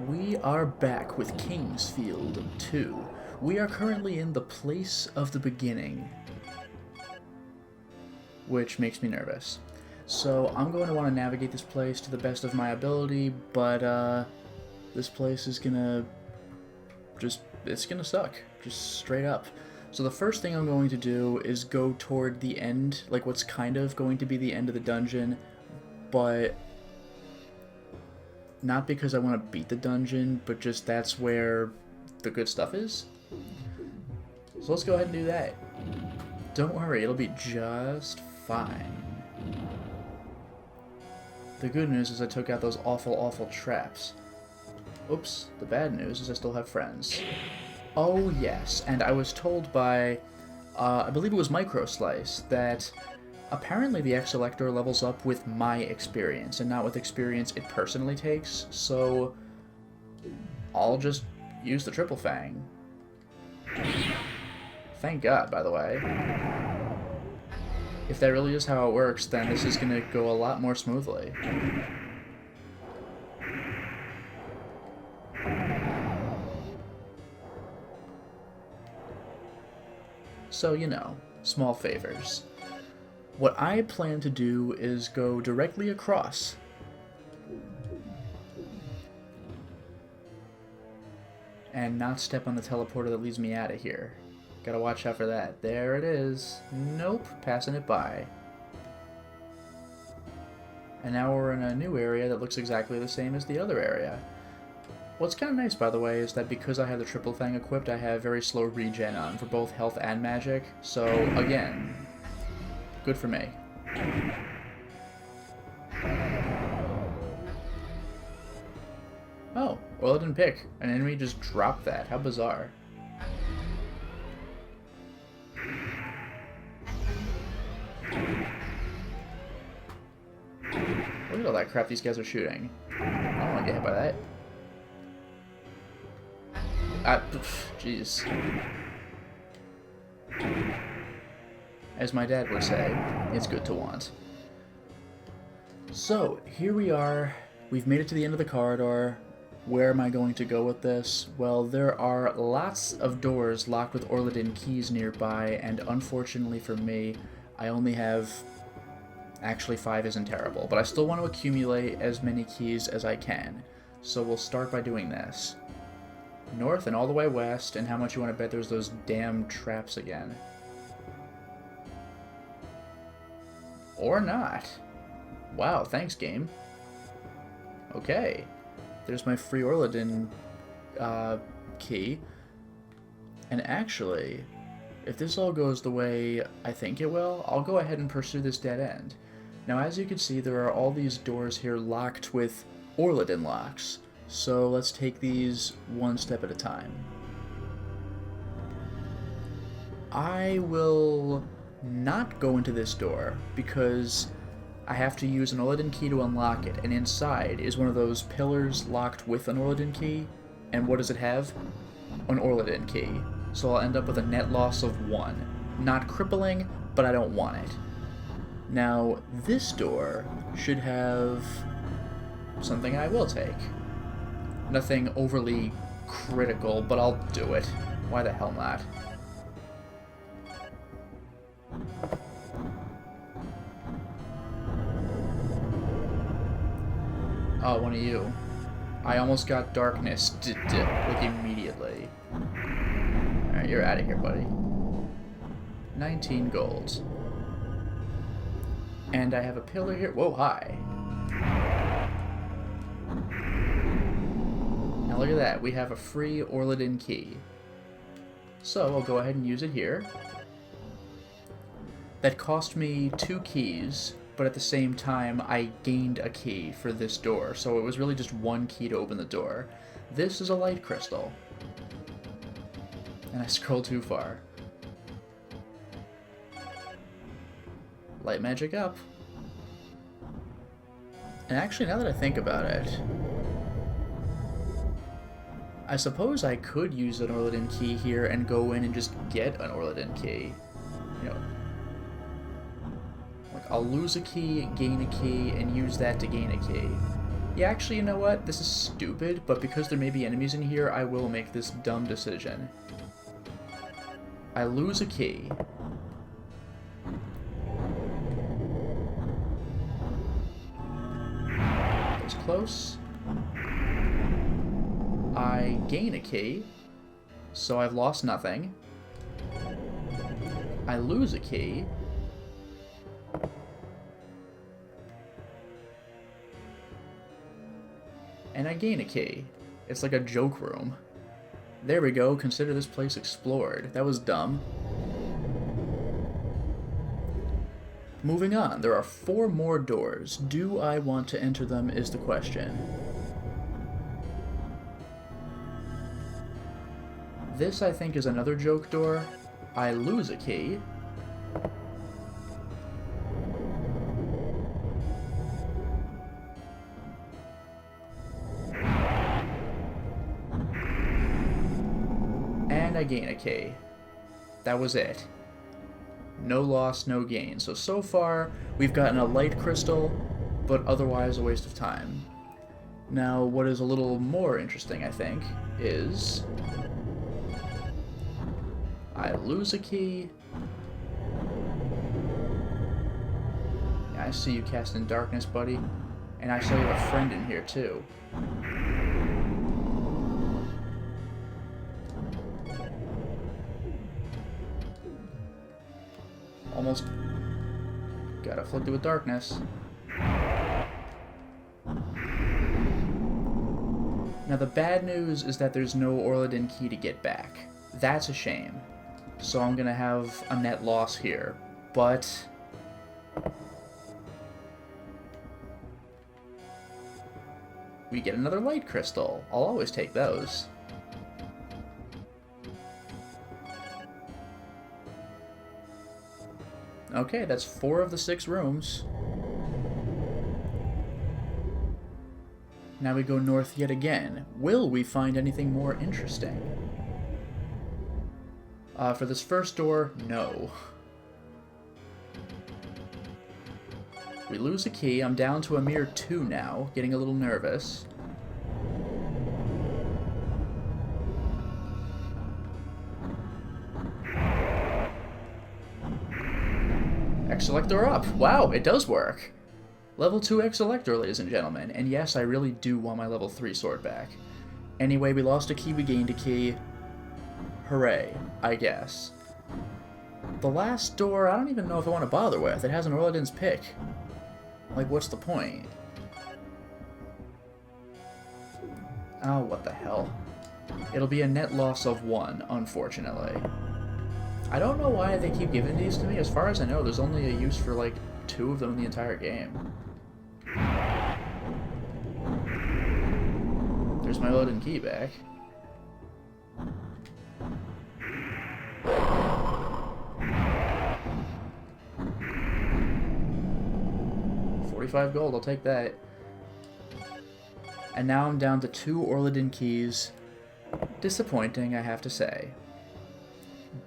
We are back with Kingsfield 2. We are currently in the place of the beginning, which makes me nervous. So I'm going to want to navigate this place to the best of my ability, but this place is gonna it's gonna suck, just straight up. So the first thing I'm going to do is go toward the end, like what's kind of going to be the end of the dungeon, but not because I want to beat the dungeon, but just that's where the good stuff is. So let's go ahead and do that. Don't worry, it'll be just fine. The good news is I took out those awful traps. Oops, the bad news is I still have friends. Oh yes, and I was told by, I believe it was Microslice, that apparently the X-Selector levels up with my experience, and not with experience it personally takes, so I'll just use the Triple Fang. Thank God, by the way. If that really is how it works, then this is going to go a lot more smoothly. So, you know, small favors. What I plan to do is go directly across. And not step on the teleporter that leads me out of here. Gotta watch out for that. There it is. Nope, passing it by. And now we're in a new area that looks exactly the same as the other area. What's kind of nice, by the way, is that because I have the Triple Fang equipped, I have very slow regen on for both health and magic. So, again, good for me. Oh, well it didn't pick. An enemy just dropped that. How bizarre. Look at all that crap these guys are shooting. I don't want to get hit by that. Jeez. As my dad would say, it's good to want. So, here we are. We've made it to the end of the corridor. Where am I going to go with this? Well, there are lots of doors locked with Orladin keys nearby, and unfortunately for me, I only have... Actually, 5 isn't terrible, but I still want to accumulate as many keys as I can. So we'll start by doing this. North and all the way west, and how much you want to bet there's those damn traps again. Or not. Wow, thanks, game. Okay. There's my free Orladin key. And actually, if this all goes the way I think it will, I'll go ahead and pursue this dead end. Now, as you can see, there are all these doors here locked with Orladin locks. So let's take these one step at a time. I will not go into this door because I have to use an Orladin key to unlock it, and inside is one of those pillars locked with an Orladin key. And what does it have? An Orladin key. So I'll end up with a net loss of 1. Not crippling, but I don't want it. Now, this door should have something I will take. Nothing overly critical, but I'll do it. Why the hell not? Oh, one of you. I almost got darkness, like immediately. Alright, you're out of here, buddy. 19 gold. And I have a pillar here. Whoa, hi. Now look at that. We have a free Orladin key. So I'll go ahead and use it here. That cost me 2 keys, but at the same time I gained a key for this door. So it was really just 1 key to open the door. This is a light crystal. And I scrolled too far. Light magic up. And actually, now that I think about it, I suppose I could use an Orladin key here and go in and just get an Orladin key. You know, like I'll lose a key, gain a key, and use that to gain a key. Yeah, actually, you know what? This is stupid, but because there may be enemies in here, I will make this dumb decision. I lose a key. It's close. I gain a key, so I've lost nothing. I lose a key. And I gain a key. It's like a joke room. There we go, consider this place explored. That was dumb. Moving on, there are 4 more doors. Do I want to enter them is the question. This, I think, is another joke door. I lose a key. And I gain a key. That was it. No loss, no gain. So far, we've gotten a light crystal, but otherwise a waste of time. Now, what is a little more interesting, I think, is... I lose a key. Yeah, I see you casting darkness, buddy. And I saw you have a friend in here, too. Almost got afflicted with darkness. Now the bad news is that there's no Orladin key to get back. That's a shame. So I'm gonna have a net loss here. But we get another light crystal. I'll always take those. Okay, that's 4 of the 6 rooms. Now we go north yet again. Will we find anything more interesting? For this first door, no. We lose a key. I'm down to a mere 2 now, getting a little nervous. X-Selector up! Wow, it does work! Level 2 X-Selector, ladies and gentlemen. And yes, I really do want my level 3 sword back. Anyway, we lost a key, we gained a key. Hooray, I guess. The last door, I don't even know if I want to bother with. It has an Orladin's pick. Like, what's the point? Oh, what the hell. It'll be a net loss of 1, unfortunately. I don't know why they keep giving these to me. As far as I know, there's only a use for, like, 2 of them in the entire game. There's my Lotus key back. $45 gold, I'll take that. And now I'm down to 2 Orladin keys. Disappointing, I have to say.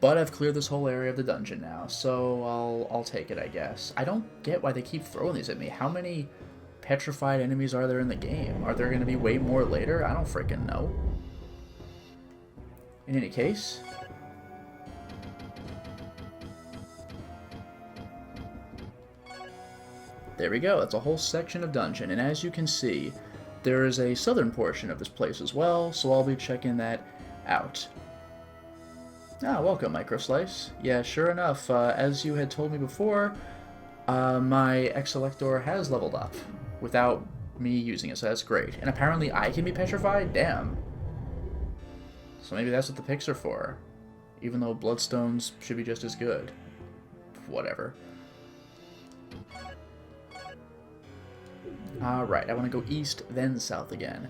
But I've cleared this whole area of the dungeon now, so I'll take it, I guess. I don't get why they keep throwing these at me. How many petrified enemies are there in the game? Are there going to be way more later? I don't freaking know. In any case... there we go, that's a whole section of dungeon, and as you can see, there is a southern portion of this place as well, so I'll be checking that out. Ah, welcome, Microslice. Yeah, sure enough, as you had told me before, my X-Selector has leveled up without me using it, so that's great. And apparently I can be petrified? Damn. So maybe that's what the picks are for, even though Bloodstones should be just as good. Whatever. Alright, I want to go east, then south again.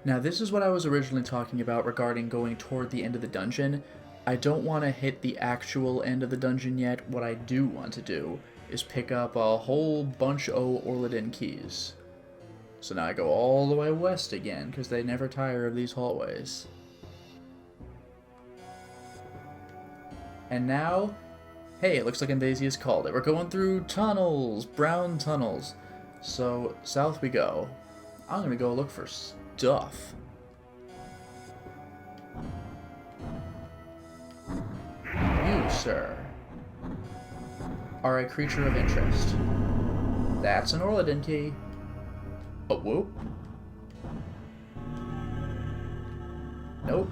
Now, this is what I was originally talking about regarding going toward the end of the dungeon. I don't want to hit the actual end of the dungeon yet. What I do want to do is pick up a whole bunch of Orladin keys. So now I go all the way west again, because they never tire of these hallways. And now... hey, it looks like Andasia called it. We're going through tunnels, brown tunnels. So, south we go. I'm gonna go look for stuff. You, sir, are a creature of interest. That's an Orladin key. Oh, whoop. Nope.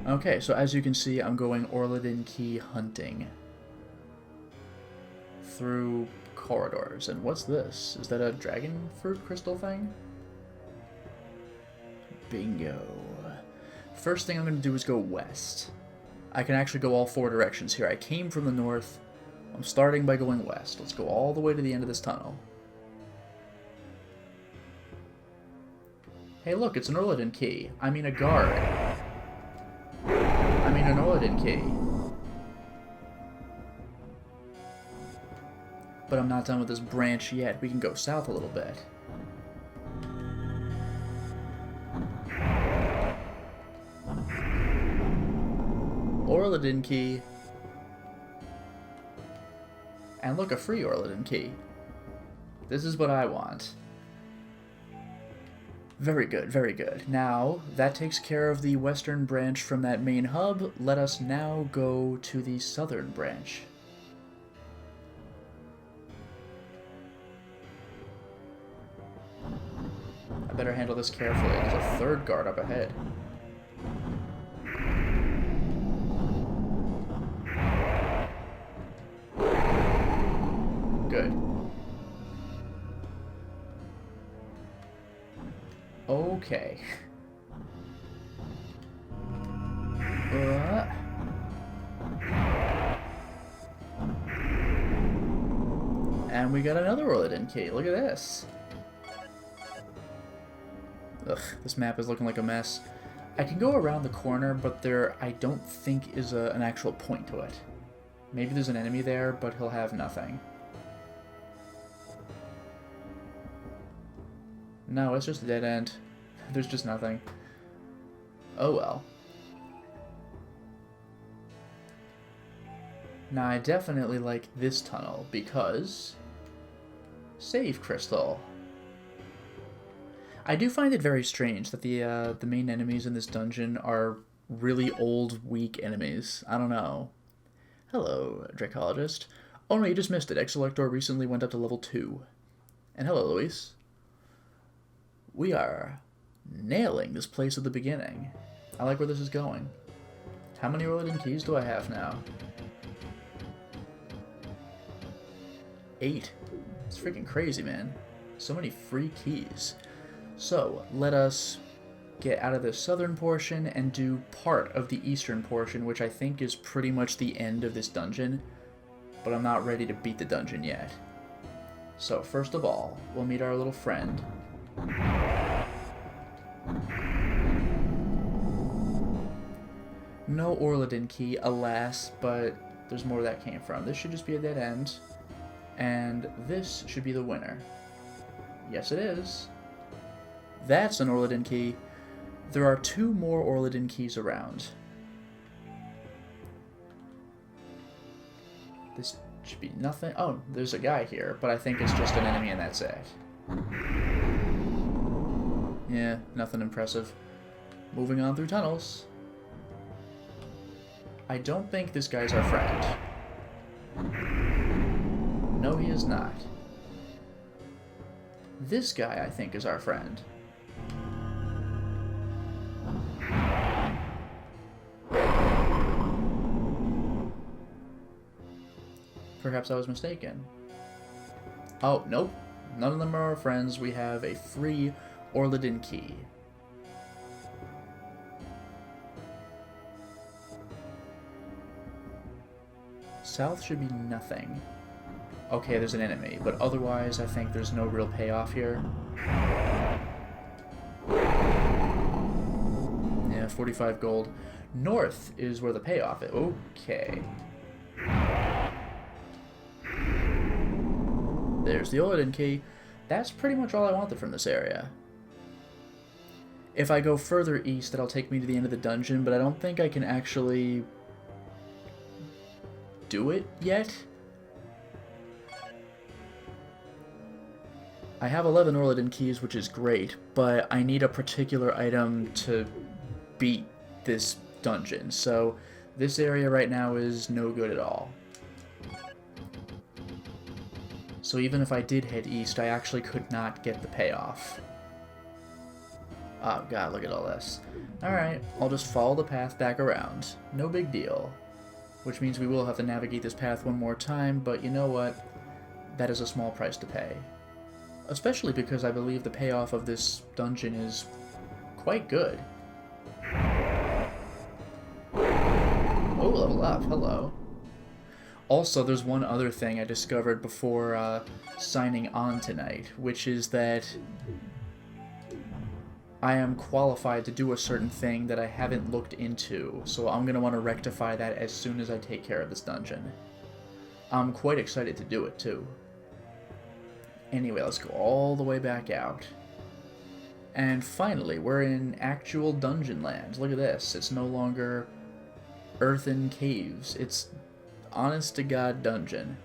Okay, so as you can see, I'm going Orladin key hunting through corridors. And what's this? Is that a dragon fruit crystal thing? Bingo. First thing I'm going to do is go west. I can actually go all 4 directions here. I came from the north. I'm starting by going west. Let's go all the way to the end of this tunnel. Hey look, it's an Orladin key. I mean a guard. I mean an Orladin key. But I'm not done with this branch yet. We can go south a little bit. Orladin key. And look, a free Orladin key. This is what I want. Very good, very good. Now, that takes care of the western branch from that main hub. Let us now go to the southern branch. I better handle this carefully. There's a 3rd guard up ahead. Good. Okay. And we got another Orladin key. Look at this. Ugh, this map is looking like a mess. I can go around the corner, but there I don't think is an actual point to it. Maybe there's an enemy there, but he'll have nothing. No, it's just a dead end. There's just nothing. Oh well. Now I definitely like this tunnel because... Save crystal. I do find it very strange that the main enemies in this dungeon are really old, weak enemies. I don't know. Hello, Dracologist. Oh no, you just missed it. Exelector recently went up to level 2. And hello, Luis. We are nailing this place at the beginning. I like where this is going. How many Orladin keys do I have now? 8. It's freaking crazy, man. So many free keys. So, let us get out of the southern portion and do part of the eastern portion, which I think is pretty much the end of this dungeon, but I'm not ready to beat the dungeon yet. So, first of all, we'll meet our little friend. No Orladin key, alas, but there's more that came from. This should just be a dead end, and this should be the winner. Yes, it is. That's an Orladin key. There are 2 more Orladin keys around. This should be nothing. Oh, there's a guy here, but I think it's just an enemy and that's it. Yeah, nothing impressive. Moving on through tunnels. I don't think this guy's our friend. No, he is not. This guy, I think, is our friend. Perhaps I was mistaken. Oh, nope. None of them are our friends. We have a free Orladin key. South should be nothing. Okay, there's an enemy, but otherwise I think there's no real payoff here. Yeah, 45 gold. North is where the payoff is. Okay. There's the Orladin key. That's pretty much all I wanted from this area. If I go further east, that'll take me to the end of the dungeon, but I don't think I can actually do it yet. I have 11 Orliden keys, which is great, but I need a particular item to beat this dungeon, so this area right now is no good at all. So even if I did head east, I actually could not get the payoff. Oh god, look at all this. Alright, I'll just follow the path back around. No big deal. Which means we will have to navigate this path one more time, but you know what? That is a small price to pay. Especially because I believe the payoff of this dungeon is quite good. Oh, level up, hello. Also, there's one other thing I discovered before signing on tonight, which is that I am qualified to do a certain thing that I haven't looked into, so I'm going to want to rectify that as soon as I take care of this dungeon. I'm quite excited to do it, too. Anyway, let's go all the way back out. And finally, we're in actual dungeon land. Look at this. It's no longer earthen caves. It's honest-to-God dungeon.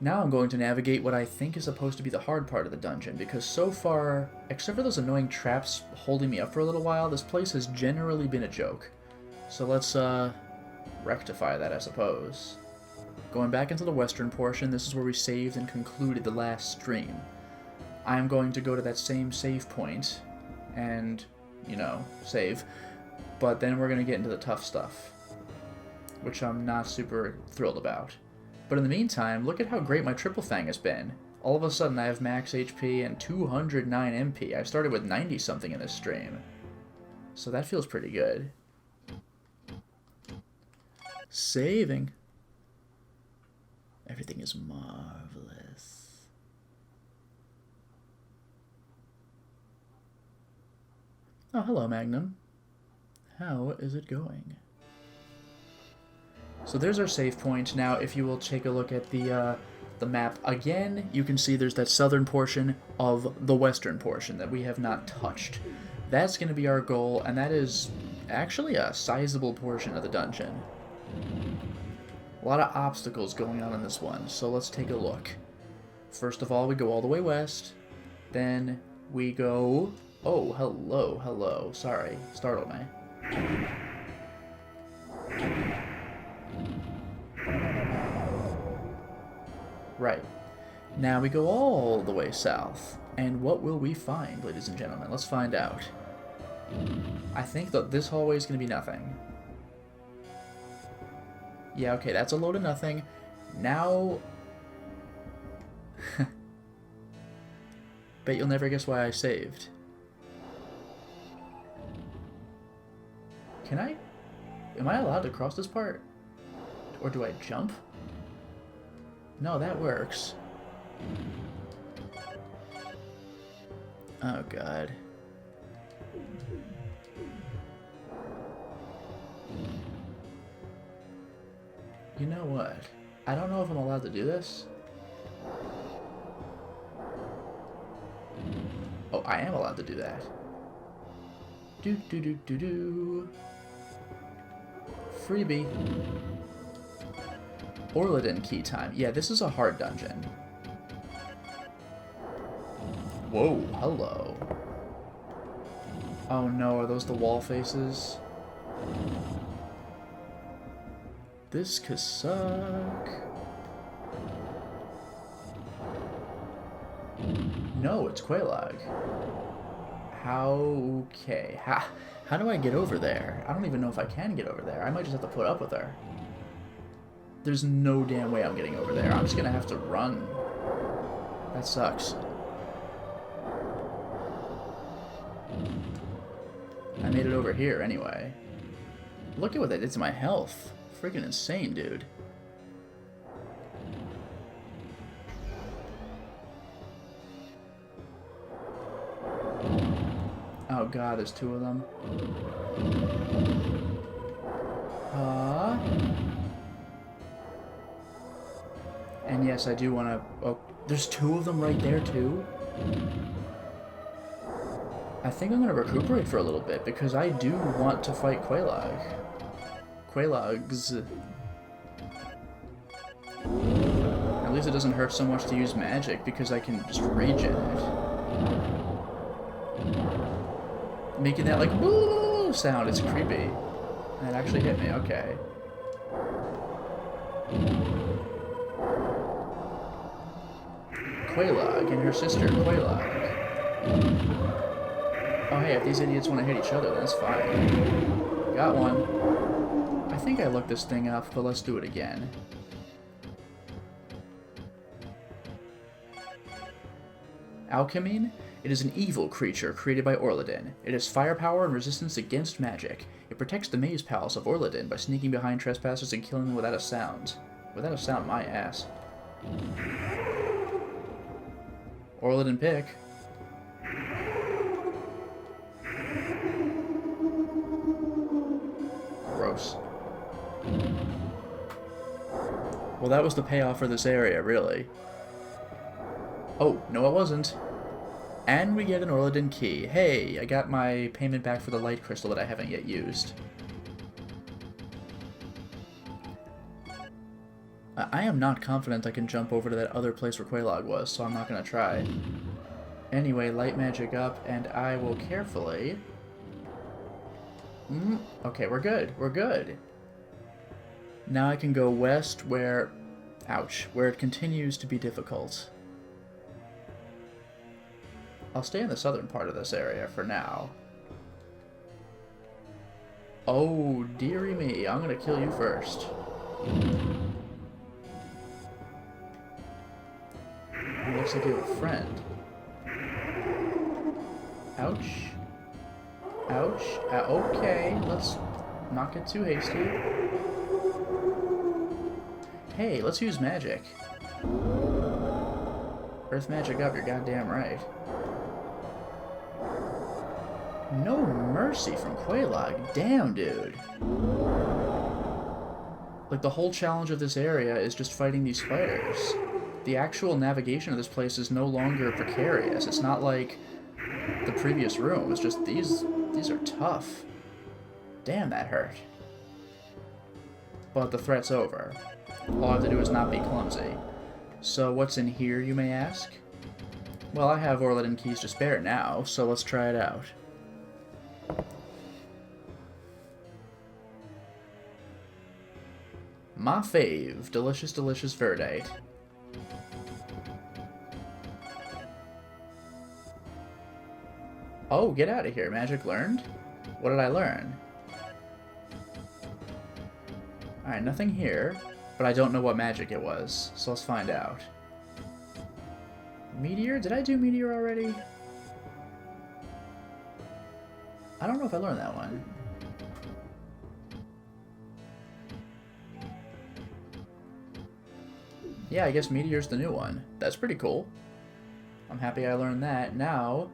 Now I'm going to navigate what I think is supposed to be the hard part of the dungeon, because so far, except for those annoying traps holding me up for a little while, this place has generally been a joke. So let's, rectify that, I suppose. Going back into the western portion, this is where we saved and concluded the last stream. I'm going to go to that same save point and, you know, save, but then we're going to get into the tough stuff, which I'm not super thrilled about. But in the meantime, look at how great my Triple Fang has been. All of a sudden I have max HP and 209 MP. I started with 90 something in this stream. So that feels pretty good. Saving. Everything is marvelous. Oh, hello, Magnum. How is it going? So there's our save point. Now, if you will take a look at the map again, you can see there's that southern portion of the western portion that we have not touched. That's going to be our goal, and that is actually a sizable portion of the dungeon. A lot of obstacles going on in this one, so let's take a look. First of all, we go all the way west. Then we go... Oh, hello, hello. Sorry, startled me. Right. Now we go all the way south. And what will we find, ladies and gentlemen? Let's find out. I think that this hallway is going to be nothing. Yeah, okay, that's a load of nothing. Now... Bet you'll never guess why I saved. Can I... Am I allowed to cross this part? Or do I jump? No, that works. Oh, God. You know what? I don't know if I'm allowed to do this. Oh, I am allowed to do that. Do. Freebie. Orliden key time. Yeah, this is a hard dungeon. Whoa, hello. Oh no, are those the wall faces? This could suck. No, it's Quelaag. Okay. How do I get over there? I don't even know if I can get over there. I might just have to put up with her. There's no damn way I'm getting over there. I'm just gonna have to run. That sucks. I made it over here anyway. Look at what that did to my health. Freaking insane, dude. Oh god, there's two of them. And yes, I do want to... Oh, there's two of them right there, too? I think I'm going to recuperate for a little bit, because I do want to fight Quelaags. And least it doesn't hurt so much to use magic because I can just regen it. Making that like woo sound, it's creepy. And it actually hit me, okay. Quelaag and her sister, Quelaag. Oh hey, if these idiots want to hit each other, that's fine. Got one. I think I looked this thing up, but let's do it again. Alchemine? It is an evil creature created by Orladin. It has firepower and resistance against magic. It protects the maze palace of Orladin by sneaking behind trespassers and killing them without a sound. Without a sound, my ass. Orladin pick. Gross. Well, that was the payoff for this area, really. Oh, no it wasn't. And we get an Orladin key. Hey, I got my payment back for the light crystal that I haven't yet used. I am not confident I can jump over to that other place where Quelaag was, so I'm not going to try. Anyway, light magic up, and I will carefully... Okay, we're good. We're good. Now I can go west where... Ouch. Where it continues to be difficult. I'll stay in the southern part of this area for now. Oh, dearie me. I'm going to kill you first. It looks like you have a friend. Ouch. Ouch. Okay, let's not get too hasty. Hey, let's use magic. Earth magic up, you're goddamn right. No mercy from Quelaag. Damn, dude. Like, the whole challenge of this area is just fighting these spiders. The actual navigation of this place is no longer precarious. It's not like the previous room. It's just these are tough. Damn, that hurt. But the threat's over. All I have to do is not be clumsy. So what's in here, you may ask? Well, I have Orladin keys to spare now, so let's try it out. My fave, delicious, delicious verdite. Oh, get out of here. Magic learned? What did I learn? Alright, nothing here, but I don't know what magic it was, so let's find out. Meteor? Did I do Meteor already? I don't know if I learned that one. Yeah, I guess Meteor's the new one. That's pretty cool. I'm happy I learned that. Now,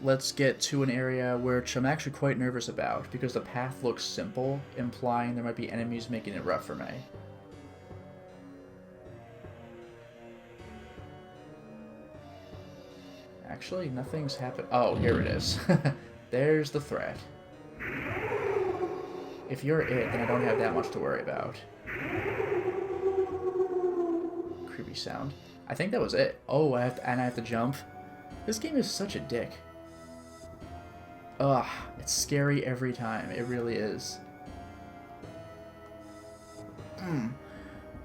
let's get to an area which I'm actually quite nervous about, because the path looks simple, implying there might be enemies making it rough for me. Actually, nothing's happened. Oh, here it is. There's the threat. If you're it, then I don't have that much to worry about. Creepy sound. I think that was it. Oh, I have to jump. This game is such a dick. Ugh, it's scary every time. It really is.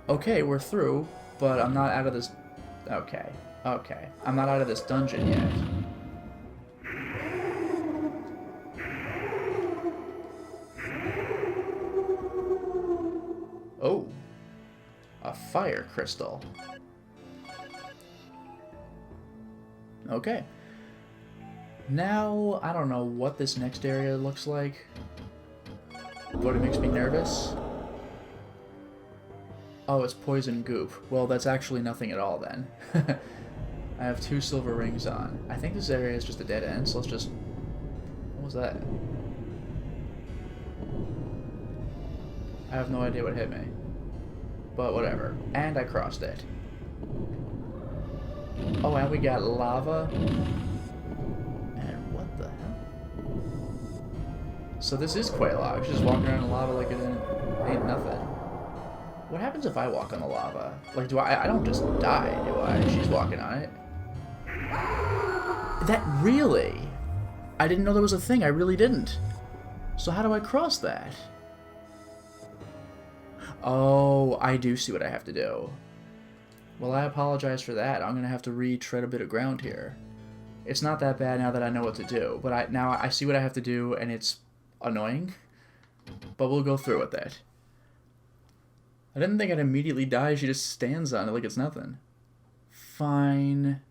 Okay, we're through, but I'm not out of this... Okay. I'm not out of this dungeon yet. Oh. A fire crystal. Okay. Now, I don't know what this next area looks like, but it makes me nervous. Oh, it's poison goop. Well, that's actually nothing at all then. I have 2 silver rings on. I think this area is just a dead end, so let's just... What was that? I have no idea what hit me. But whatever. And I crossed it. Oh, and we got lava. And what the hell? So this is Quelaag. She's just walking around in lava like it ain't nothing. What happens if I walk on the lava? Like, do I don't just die, do I? She's walking on it. That really? I didn't know there was a thing. I really didn't. So how do I cross that? Oh, I do see what I have to do. Well, I apologize for that. I'm going to have to retread a bit of ground here. It's not that bad now that I know what to do, but now I see what I have to do, and it's annoying. But we'll go through with that. I didn't think I'd immediately die. She just stands on it like it's nothing. Fine.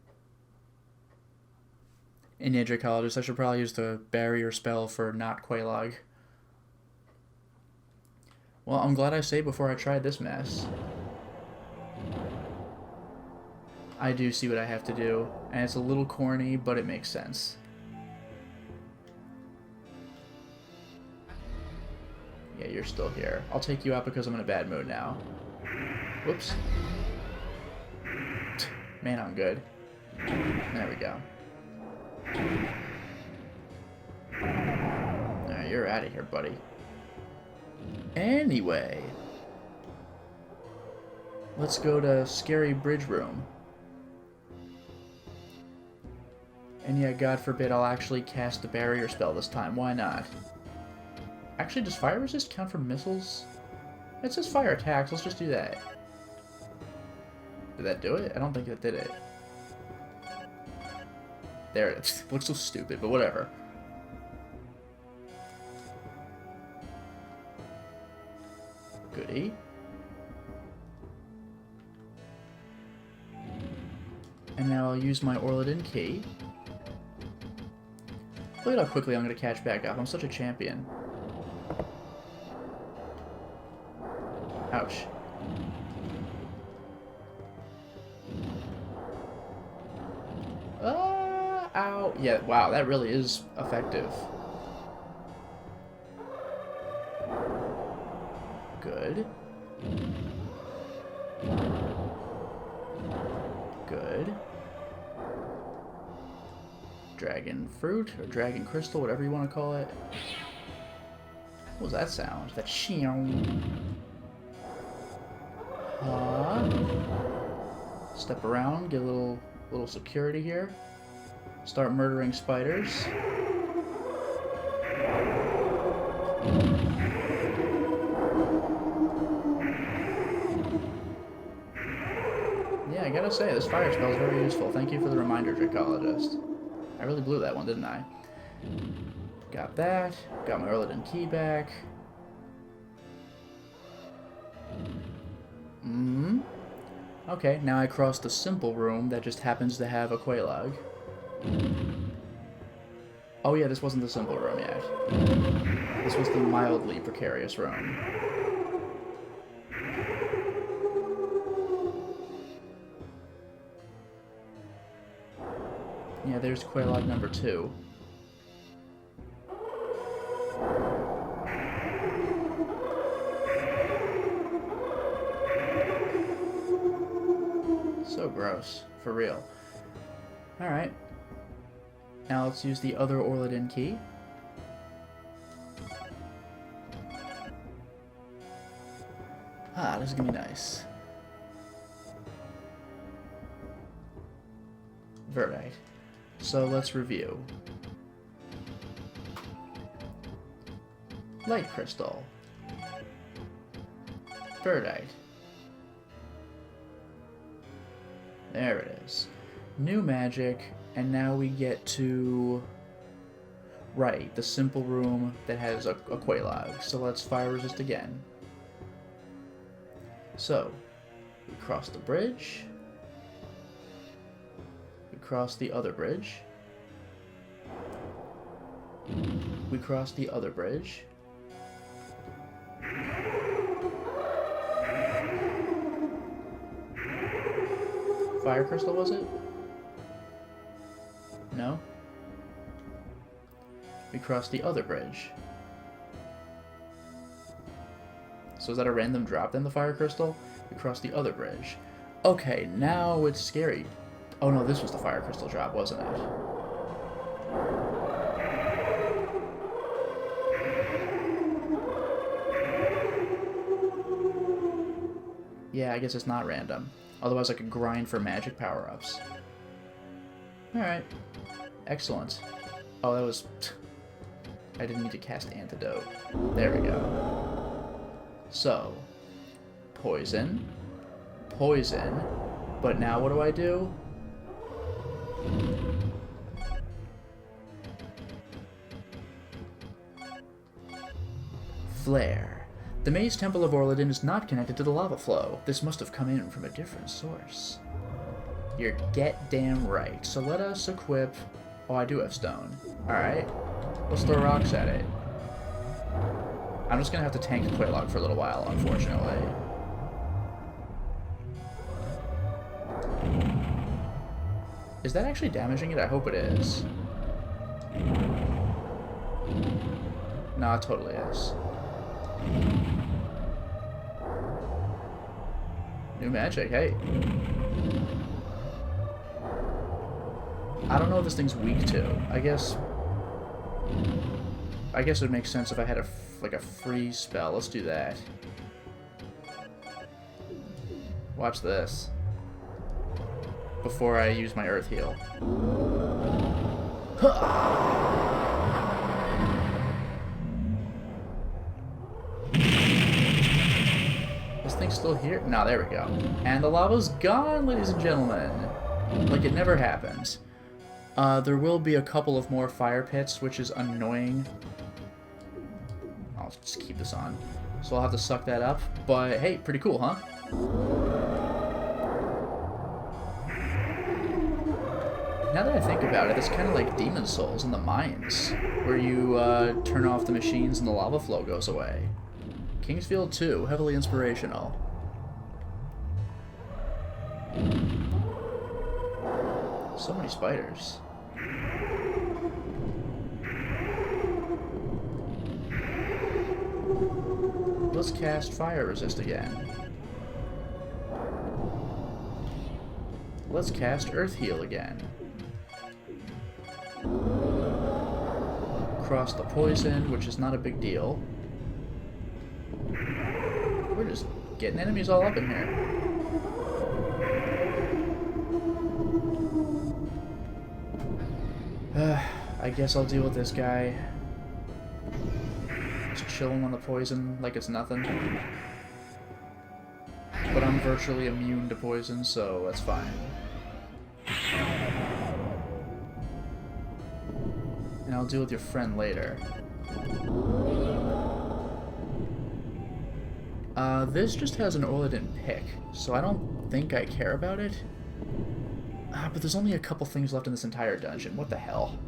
India Dracologist, I should probably use the barrier spell for not Quelaag. Well, I'm glad I saved before I tried this mess. I do see what I have to do, and it's a little corny, but it makes sense. Yeah, you're still here. I'll take you out because I'm in a bad mood now. Whoops. Man, I'm good. There we go. Alright, you're out of here, buddy. Anyway. Let's go to Scary Bridge Room. And yeah, God forbid I'll actually cast the barrier spell this time. Why not? Actually, does fire resist count for missiles? It says fire attacks. Let's just do that. Did that do it? I don't think that did it. There it is. It looks so stupid, but whatever. Goody. And now I'll use my Orladin key. Look at how quickly I'm going to catch back up. I'm such a champion. Ouch. Ow. Yeah, wow, that really is effective. Good. Good. Dragon fruit, or dragon crystal, whatever you want to call it. What was that sound? That sheeong. Step around, get a little security here. Start murdering spiders. Yeah, I gotta say, this fire spell is very useful. Thank you for the reminder, Dracologist. I really blew that one, didn't I? Got that. Got my Orladin key back. Okay, now I crossed the simple room that just happens to have a Quelaag. Oh yeah, this wasn't the simple room yet. This was the mildly precarious room. Yeah, there's Quelaag number 2. So gross. For real. Alright. Now let's use the other Orladin key. This is gonna be nice. Verdite. So let's review. Light crystal. Verdite. There it is. New magic, and now we get to... Right, the simple room that has a Quelaag. So let's fire resist again. So, we cross the bridge. We cross the other bridge. We cross the other bridge. Fire crystal, was it? No? We crossed the other bridge. So is that a random drop then, the fire crystal? We crossed the other bridge. Okay, now it's scary. Oh no, this was the fire crystal drop, wasn't it? Yeah, I guess it's not random. Otherwise I could grind for magic power-ups. Alright. Excellent. Oh, that was... I didn't need to cast Antidote. There we go. So, poison. Poison. But now what do I do? Flare. The Maze Temple of Orladin is not connected to the lava flow. This must have come in from a different source. You're get damn right. So let us equip... Oh, I do have stone. Alright. Let's throw rocks at it. I'm just gonna have to tank Quaylog for a little while, unfortunately. Is that actually damaging it? I hope it is. No, it totally is. New magic, hey. I don't know what this thing's weak to. I guess it would make sense if I had like a freeze spell. Let's do that. Watch this. Before I use my Earth Heal. This thing's still here? No, there we go. And the lava's gone, ladies and gentlemen. Like it never happened. There will be a couple of more fire pits, which is annoying. I'll just keep this on. So I'll have to suck that up. But hey, pretty cool, huh? Now that I think about it, it's kind of like Demon Souls in the mines, where you turn off the machines and the lava flow goes away. Kingsfield 2, heavily inspirational. So many spiders. Let's cast Fire Resist again. Let's cast Earth Heal again. Cross the poison, which is not a big deal. We're just getting enemies all up in here. I guess I'll deal with this guy. Just chilling on the poison like it's nothing. But I'm virtually immune to poison, so that's fine. And I'll deal with your friend later. This just has an Orladin pick, so I don't think I care about it. But there's only a couple things left in this entire dungeon. What the hell?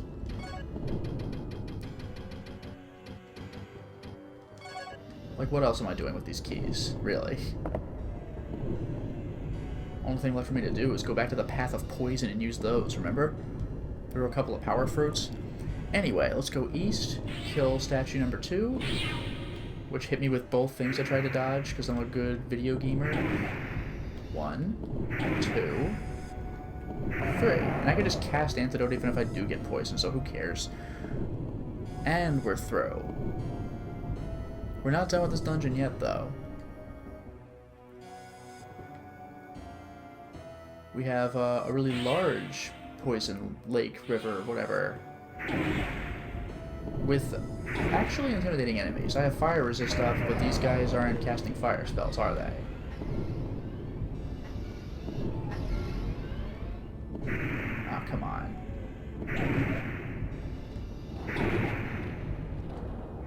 Like, what else am I doing with these keys? Really? Only thing left for me to do is go back to the Path of Poison and use those, remember? There were a couple of power fruits. Anyway, let's go east, kill statue number 2, which hit me with both things I tried to dodge because I'm a good video gamer. 1, 2, 3. And I can just cast Antidote even if I do get poisoned, so who cares? And we're through. We're not done with this dungeon yet, though. We have a really large poison lake, river, whatever, with actually intimidating enemies. I have fire resist up, but these guys aren't casting fire spells, are they? Oh, come on.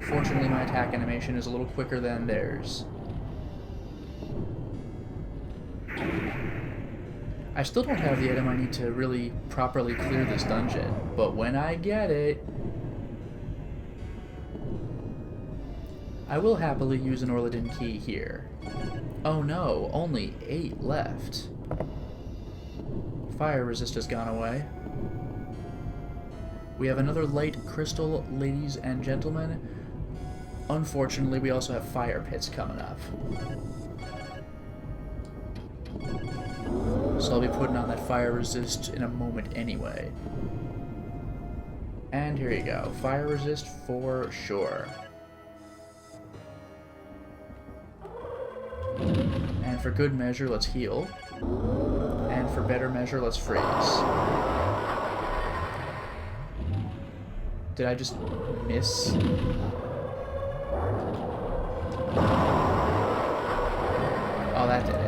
Fortunately, my attack animation is a little quicker than theirs. I still don't have the item I need to really properly clear this dungeon, but when I get it, I will happily use an Orladin key here. Oh no, only 8 left. Fire resist has gone away. We have another light crystal, ladies and gentlemen. Unfortunately, we also have fire pits coming up. So I'll be putting on that fire resist in a moment anyway. And here you go. Fire resist for sure. And for good measure, let's heal. And for better measure, let's freeze. Did I just miss? Oh, that did it.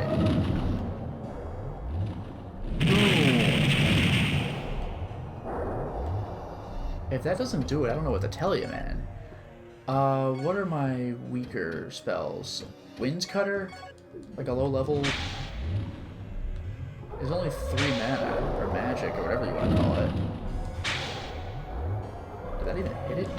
If that doesn't do it, I don't know what to tell you, man. What are my weaker spells? Winds Cutter? Like a low level? There's only 3 mana, or magic, or whatever you want to call it. Did that even hit it?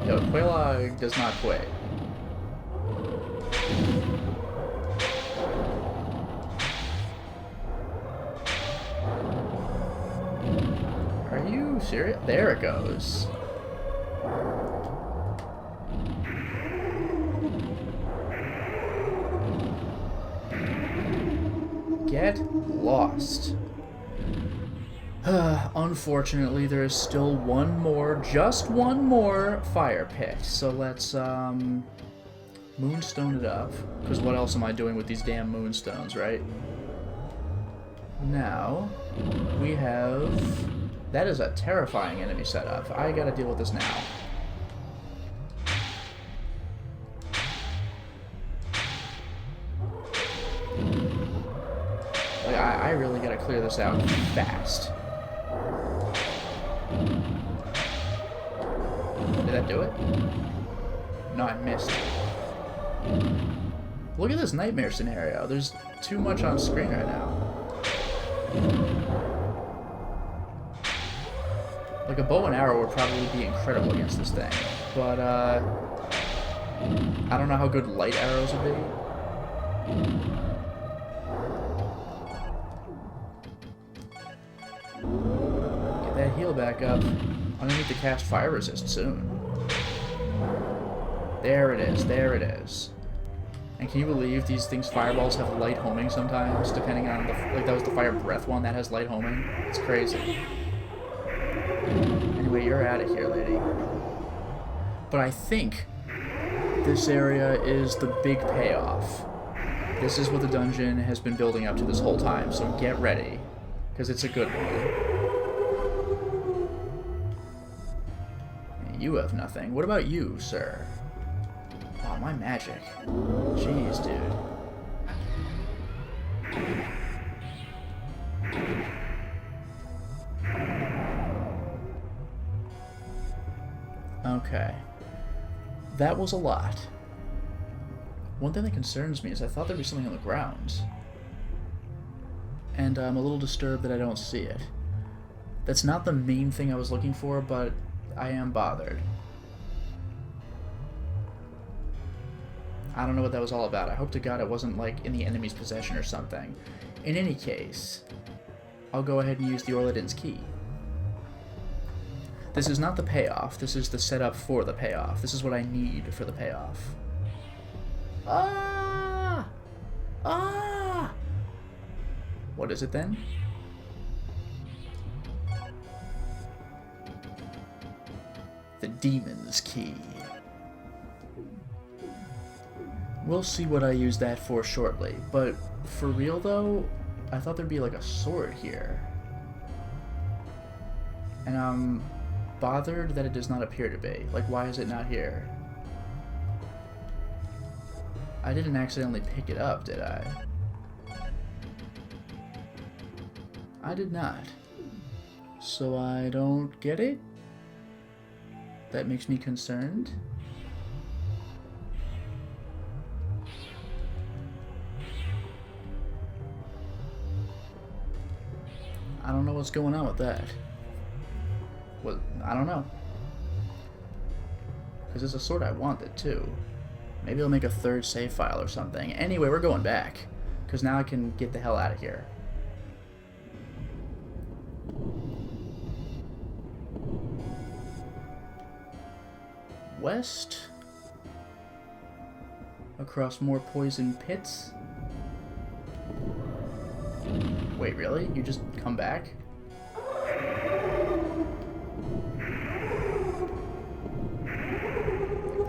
Yo, Quelaag does not quit. Are you serious? There it goes. Get lost. Unfortunately, there is still one more, just one more fire pit. So let's moonstone it up. Because what else am I doing with these damn moonstones, right? Now, we have... That is a terrifying enemy setup. I gotta deal with this now. Like, I really gotta clear this out fast. Did that do it? No, I missed. Look at this nightmare scenario. There's too much on screen right now. Like, a bow and arrow would probably be incredible against this thing. But, I don't know how good light arrows would be. Get that heal back up. I'm gonna need to cast Fire Resist soon. There it is, there it is. And can you believe these things, fireballs, have light homing sometimes, depending on the, like that was the Fire Breath one that has light homing? It's crazy. Anyway, you're out of here, lady. But I think this area is the big payoff. This is what the dungeon has been building up to this whole time, so get ready, because it's a good one. You have nothing. What about you, sir? Oh, my magic. Jeez, dude. Okay. That was a lot. One thing that concerns me is I thought there'd be something on the ground. And I'm a little disturbed that I don't see it. That's not the main thing I was looking for, but I am bothered. I don't know what that was all about. I hope to God it wasn't, like, in the enemy's possession or something. In any case, I'll go ahead and use the Orladin's key. This is not the payoff. This is the setup for the payoff. This is what I need for the payoff. Ah! Ah! What is it then? The Demon's Key. We'll see what I use that for shortly, but for real though, I thought there'd be like a sword here. And I'm bothered that it does not appear to be. Like, why is it not here? I didn't accidentally pick it up, did I? I did not. So I don't get it? That makes me concerned. I don't know what's going on with that. Well, I don't know. Because it's a sword I wanted, too. Maybe I'll make a third save file or something. Anyway, we're going back. Because now I can get the hell out of here. West. Across more poison pits. Wait, really? You just come back?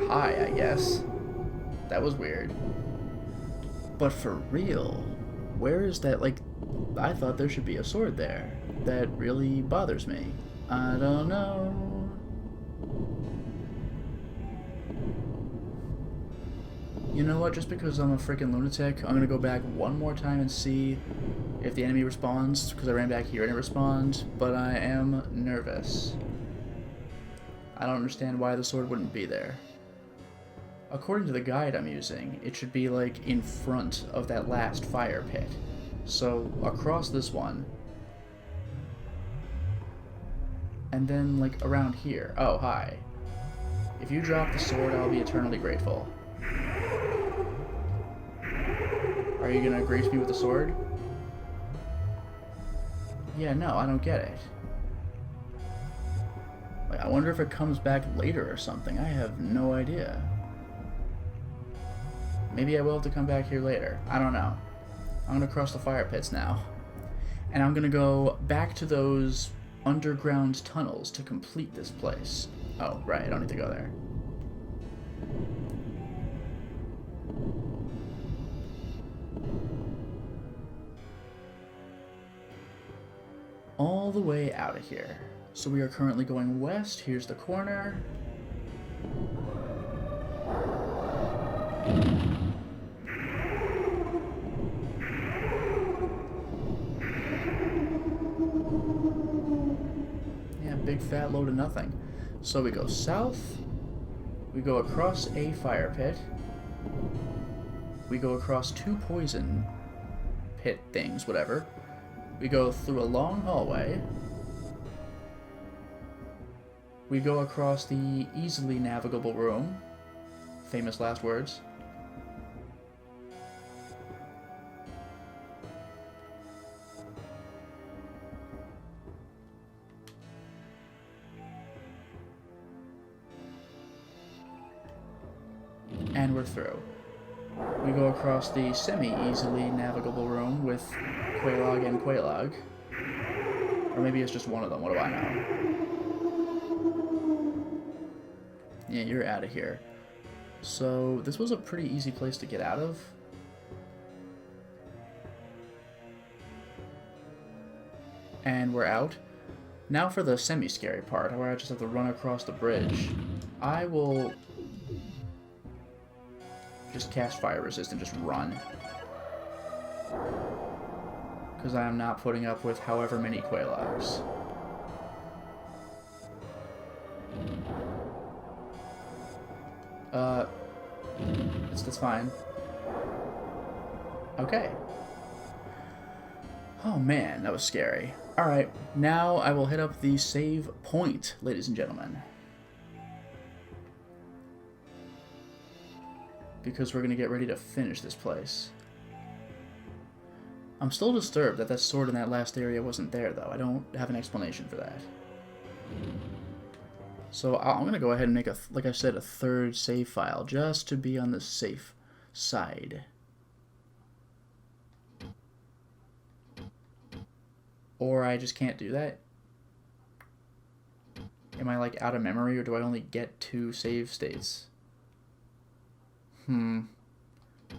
hi, I guess. That was weird. But for real, where is that, like, I thought there should be a sword there. That really bothers me. I don't know. You know what, just because I'm a freaking lunatic, I'm gonna go back one more time and see if the enemy responds, because I ran back here and it responds, but I am nervous. I don't understand why the sword wouldn't be there. According to the guide I'm using, it should be, like, in front of that last fire pit. So, across this one. And then, like, around here. Oh, hi. If you drop the sword, I'll be eternally grateful. Are you gonna grace me with the sword? Yeah, no, I don't get it. Like, I wonder if it comes back later or something. I have no idea. Maybe I will have to come back here later. I don't know. I'm gonna cross the fire pits now. And I'm gonna go back to those underground tunnels to complete this place. Oh, right, I don't need to go there. All the way out of here. So we are currently going west. Here's the corner. Yeah, big fat load of nothing. So we go south. We go across a fire pit. We go across two poison pit things, whatever. We go through a long hallway. We go across the easily navigable room. Famous last words. And we're through. We go across the semi-easily navigable room with Quelaag and Quelaag. Or maybe it's just one of them, what do I know? Yeah, you're out of here. So, this was a pretty easy place to get out of. And we're out. Now for the semi-scary part, where I just have to run across the bridge. I will just cast fire resist and just run. Because I am not putting up with however many Quelaags. That's fine. Okay. Oh man, that was scary. Alright, now I will hit up the save point, ladies and gentlemen. Because we're going to get ready to finish this place. I'm still disturbed that that sword in that last area wasn't there, though. I don't have an explanation for that. So I'm going to go ahead and make, like I said, a third save file, just to be on the safe side. Or I just can't do that? Am I, like, out of memory, or do I only get 2 save states?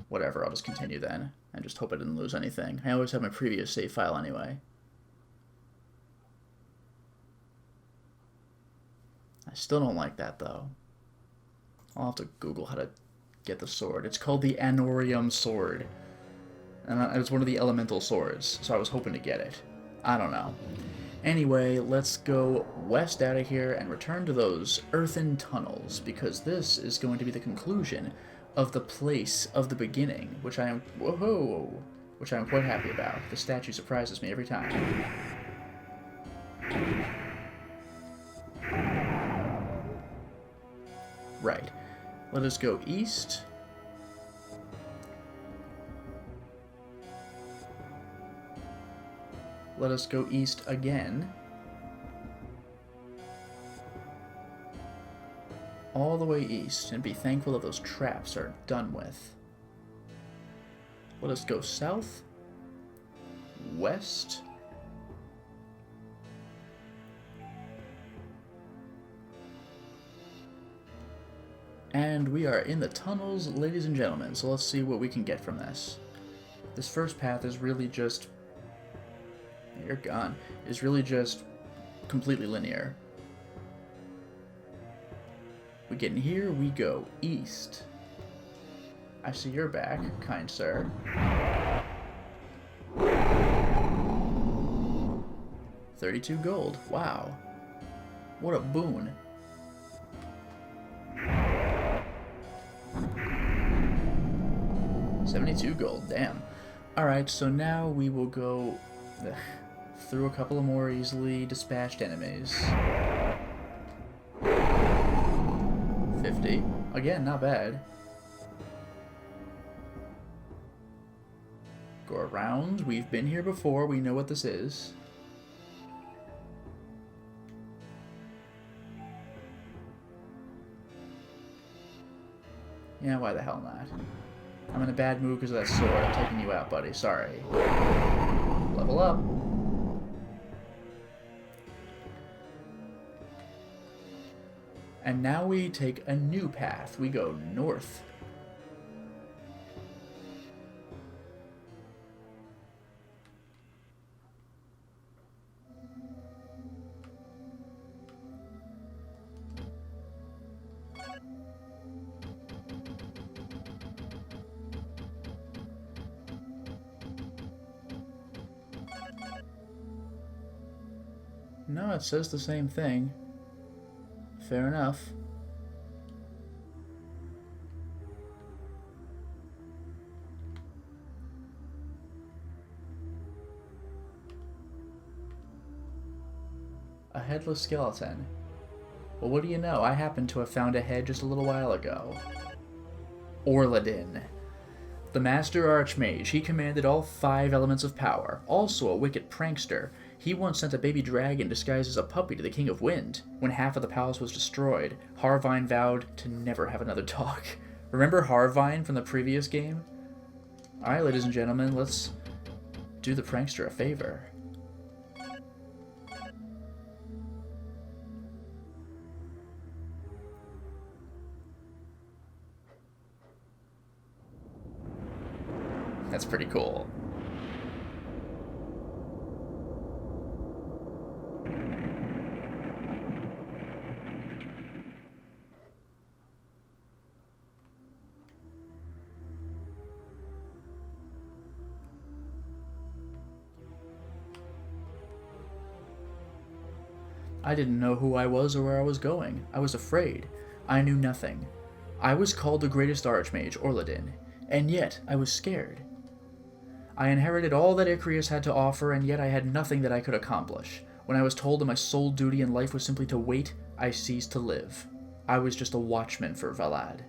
Whatever, I'll just continue then, and just hope I didn't lose anything. I always have my previous save file anyway. I still don't like that, though. I'll have to Google how to get the sword. It's called the Anorium Sword. And it's one of the elemental swords, so I was hoping to get it. I don't know. Anyway, let's go west out of here and return to those earthen tunnels, because this is going to be the conclusion of the place of the beginning, which I am... Whoa! Which I am quite happy about. The statue surprises me every time. Right. Let us go east. Let us go east again. All the way east, and be thankful that those traps are done with. Let us go south, west, And we are in the tunnels, ladies and gentlemen, so let's see what we can get from this. This first path is really just... You're gone. Is really just completely linear. We get in here, we go east. I see you're back, kind sir. $32 gold. Wow. What a boon. $72 gold, damn. Alright, so now we will go through a couple of more easily dispatched enemies. 50. Again, not bad. Go around. We've been here before. We know what this is. Yeah, why the hell not? I'm in a bad mood because of that sword. I'm taking you out, buddy. Sorry. Level up. And now we take a new path. We go north. No, it says the same thing. Fair enough. A headless skeleton. Well, what do you know? I happen to have found a head just a little while ago. Orladin. The Master Archmage. He commanded all 5 elements of power. Also a wicked prankster. He once sent a baby dragon disguised as a puppy to the King of Wind. When half of the palace was destroyed, Harvine vowed to never have another dog. Remember Harvine from the previous game? Alright, ladies and gentlemen, let's do the prankster a favor. That's pretty cool. I didn't know who I was or where I was going. I was afraid. I knew nothing. I was called the greatest Archmage, Orladin, and yet I was scared. I inherited all that Icrius had to offer, and yet I had nothing that I could accomplish. When I was told that my sole duty in life was simply to wait, I ceased to live. I was just a watchman for Valad.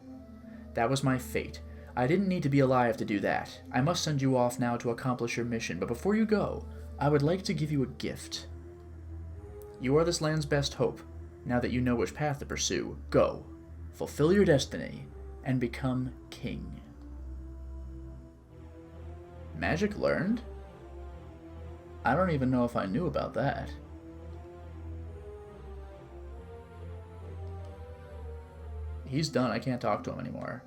That was my fate. I didn't need to be alive to do that. I must send you off now to accomplish your mission, but before you go, I would like to give you a gift. You are this land's best hope. Now that you know which path to pursue, go, fulfill your destiny, and become king. Magic learned? I don't even know if I knew about that. He's done. I can't talk to him anymore.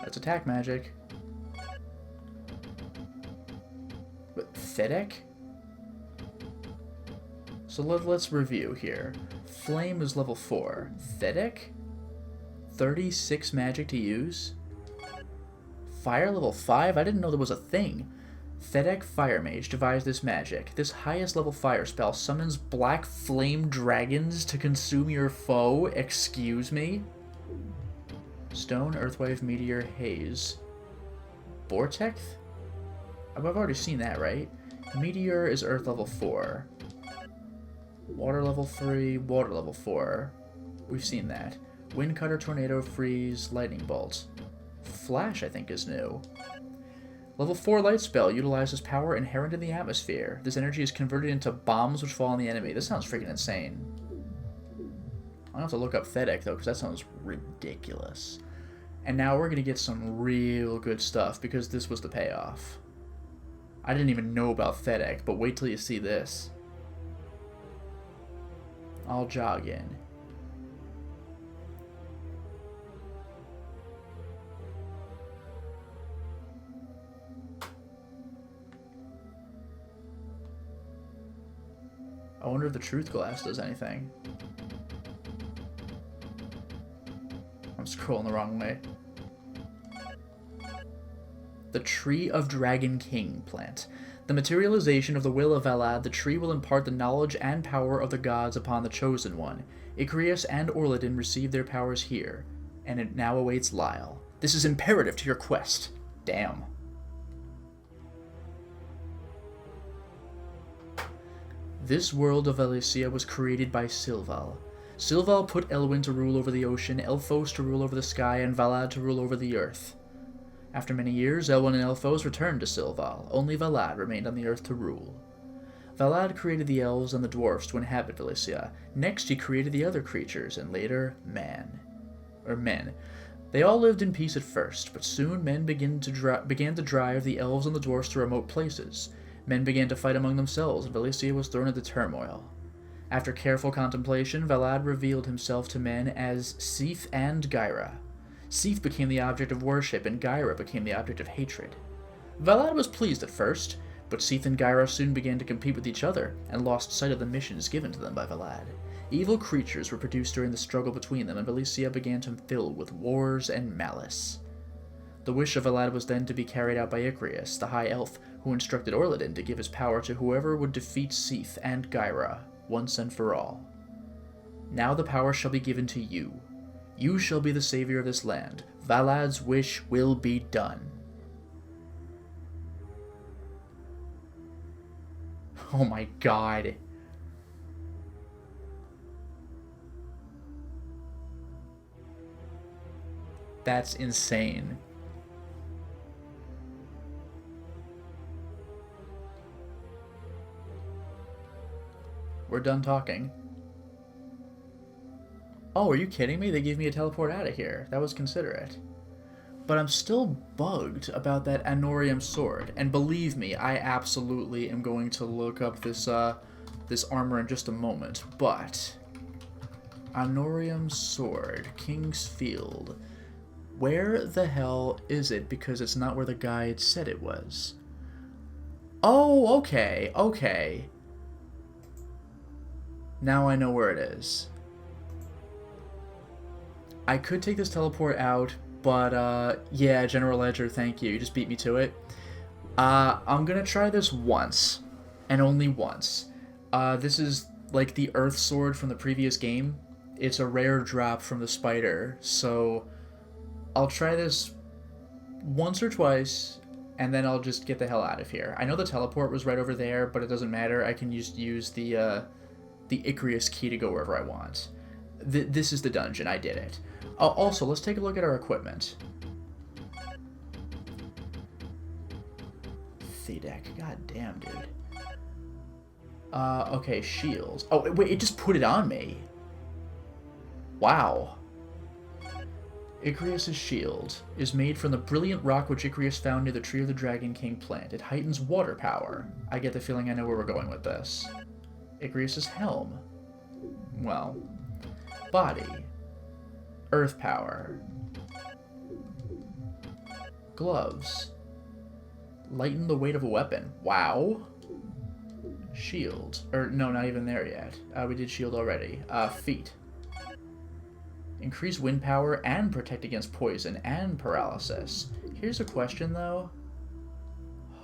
That's attack magic. But Fedek? So let's review here. Flame is level 4. Fedek? 36 magic to use? Fire level 5? I didn't know there was a thing. Fedek Fire Mage devised this magic. This highest level fire spell summons black flame dragons to consume your foe. Excuse me? Stone, Earthwave, Meteor, Haze. Vortex? I've already seen that, right? Meteor is Earth level 4. Water level 3, Water level 4. We've seen that. Wind Cutter, Tornado, Freeze, Lightning Bolt. Flash, I think, is new. Level 4 Light Spell utilizes power inherent in the atmosphere. This energy is converted into bombs which fall on the enemy. This sounds freaking insane. I'll have to look up Fedek, though, because that sounds ridiculous. And now we're going to get some real good stuff, because this was the payoff. I didn't even know about Fedek, but wait till you see this. I'll jog in. I wonder if the truth glass does anything. I'm scrolling the wrong way. The Tree of Dragon King plant. The materialization of the will of Valad, the tree will impart the knowledge and power of the gods upon the Chosen One. Icrius and Orladin received their powers here, and it now awaits Lyle. This is imperative to your quest. Damn. This world of Elysia was created by Silval. Silval put Elwyn to rule over the ocean, Elfos to rule over the sky, and Valad to rule over the earth. After many years, Elwyn and Elfos returned to Silval. Only Valad remained on the earth to rule. Valad created the elves and the dwarfs to inhabit Elysia. Next, he created the other creatures, and later, men. They all lived in peace at first, but soon men began to drive the elves and the dwarfs to remote places. Men began to fight among themselves, and Elysia was thrown into turmoil. After careful contemplation, Valad revealed himself to men as Seath and Gyra. Seath became the object of worship, and Gyra became the object of hatred. Valad was pleased at first, but Seath and Gyra soon began to compete with each other, and lost sight of the missions given to them by Valad. Evil creatures were produced during the struggle between them, and Elysia began to fill with wars and malice. The wish of Valad was then to be carried out by Icrius, the High Elf, who instructed Orladin to give his power to whoever would defeat Seath and Gyra, once and for all. Now the power shall be given to you. You shall be the savior of this land. Valad's wish will be done. Oh my god. That's insane. We're done talking. Oh, are you kidding me? They gave me a teleport out of here. That was considerate. But I'm still bugged about that Anorium sword. And believe me, I absolutely am going to look up this this armor in just a moment. But Anorium sword, King's Field. Where the hell is it? Because it's not where the guide said it was. Oh, okay, okay. Now I know where it is. I could take this teleport out, but, yeah, General Ledger, thank you. You just beat me to it. I'm gonna try this once, and only once. This is, like, the Earth Sword from the previous game. It's a rare drop from the spider, so I'll try this once or twice, and then I'll just get the hell out of here. I know the teleport was right over there, but it doesn't matter. I can just use the Icrius key to go wherever I want. This is the dungeon. I did it. Also, let's take a look at our equipment. Thedek. God damn, dude. Okay, shields. Oh, wait, it just put it on me. Wow. Icrius' shield is made from the brilliant rock which Icrius found near the Tree of the Dragon King plant. It heightens water power. I get the feeling I know where we're going with this. Icrius' helm. Well, body. Earth power. Gloves. Lighten the weight of a weapon. Wow. Shield. No, not even there yet. We did shield already. Feet. Increase wind power and protect against poison and paralysis. Here's a question, though.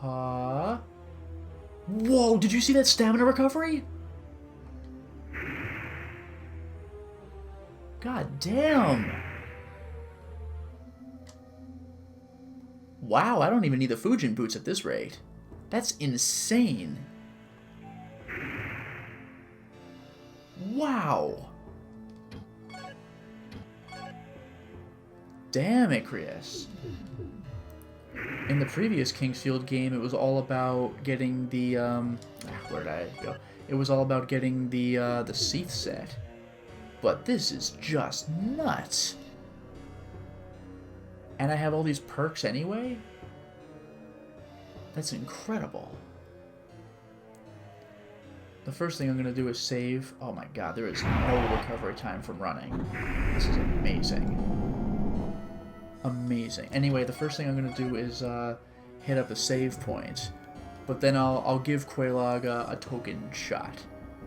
Huh? Whoa, did you see that stamina recovery? God damn. Wow, I don't even need the Fujin boots at this rate. That's insane. Wow. Damn, Icrius. In the previous Kingsfield game, it was all about getting the, where did I go? It was all about getting the Seath set. But this is just nuts. And I have all these perks anyway? That's incredible. The first thing I'm going to do is save. Oh my god, there is no recovery time from running. This is amazing. Amazing. Anyway, the first thing I'm going to do is hit up a save point. But then I'll give Quelaag a token shot.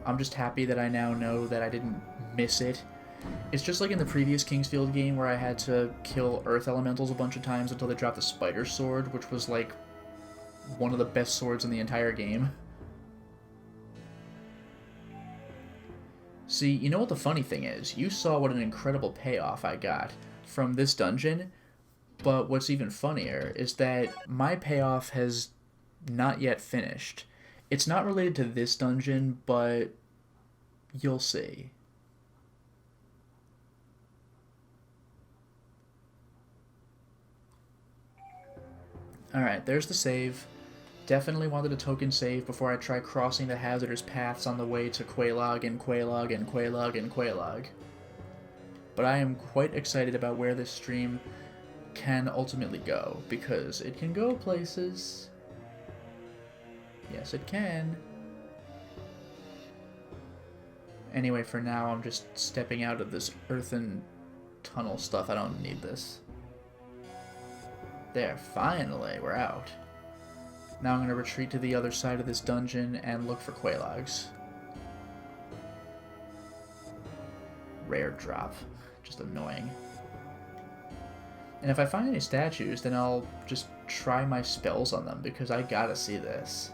I'm just happy that I now know that I didn't miss it. It's just like in the previous Kingsfield game where I had to kill Earth Elementals a bunch of times until they dropped the Spider Sword, which was like one of the best swords in the entire game. See, you know what the funny thing is? You saw what an incredible payoff I got from this dungeon, but what's even funnier is that my payoff has not yet finished. It's not related to this dungeon, but you'll see. Alright, there's the save. Definitely wanted a token save before I try crossing the hazardous paths on the way to Quelaag and Quelaag and Quelaag and Quelaag. But I am quite excited about where this stream can ultimately go, because it can go places. Yes, it can. Anyway, for now, I'm just stepping out of this earthen tunnel stuff. I don't need this. There, finally, we're out. Now I'm going to retreat to the other side of this dungeon and look for Quelaags. Rare drop. Just annoying. And if I find any statues, then I'll just try my spells on them, because I gotta see this.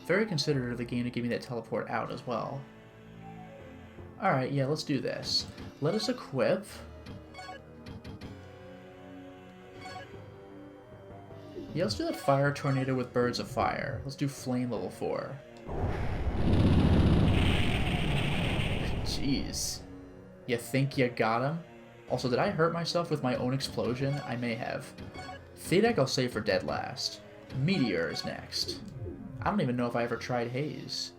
Very considerate of the game to give me that teleport out as well. Alright, yeah, let's do this. Let us equip. Yeah, let's do that fire tornado with birds of fire. Let's do flame level 4. Jeez. You think you got him? Also, did I hurt myself with my own explosion? I may have. Theodec I'll save for dead last. Meteor is next. I don't even know if I ever tried Haze.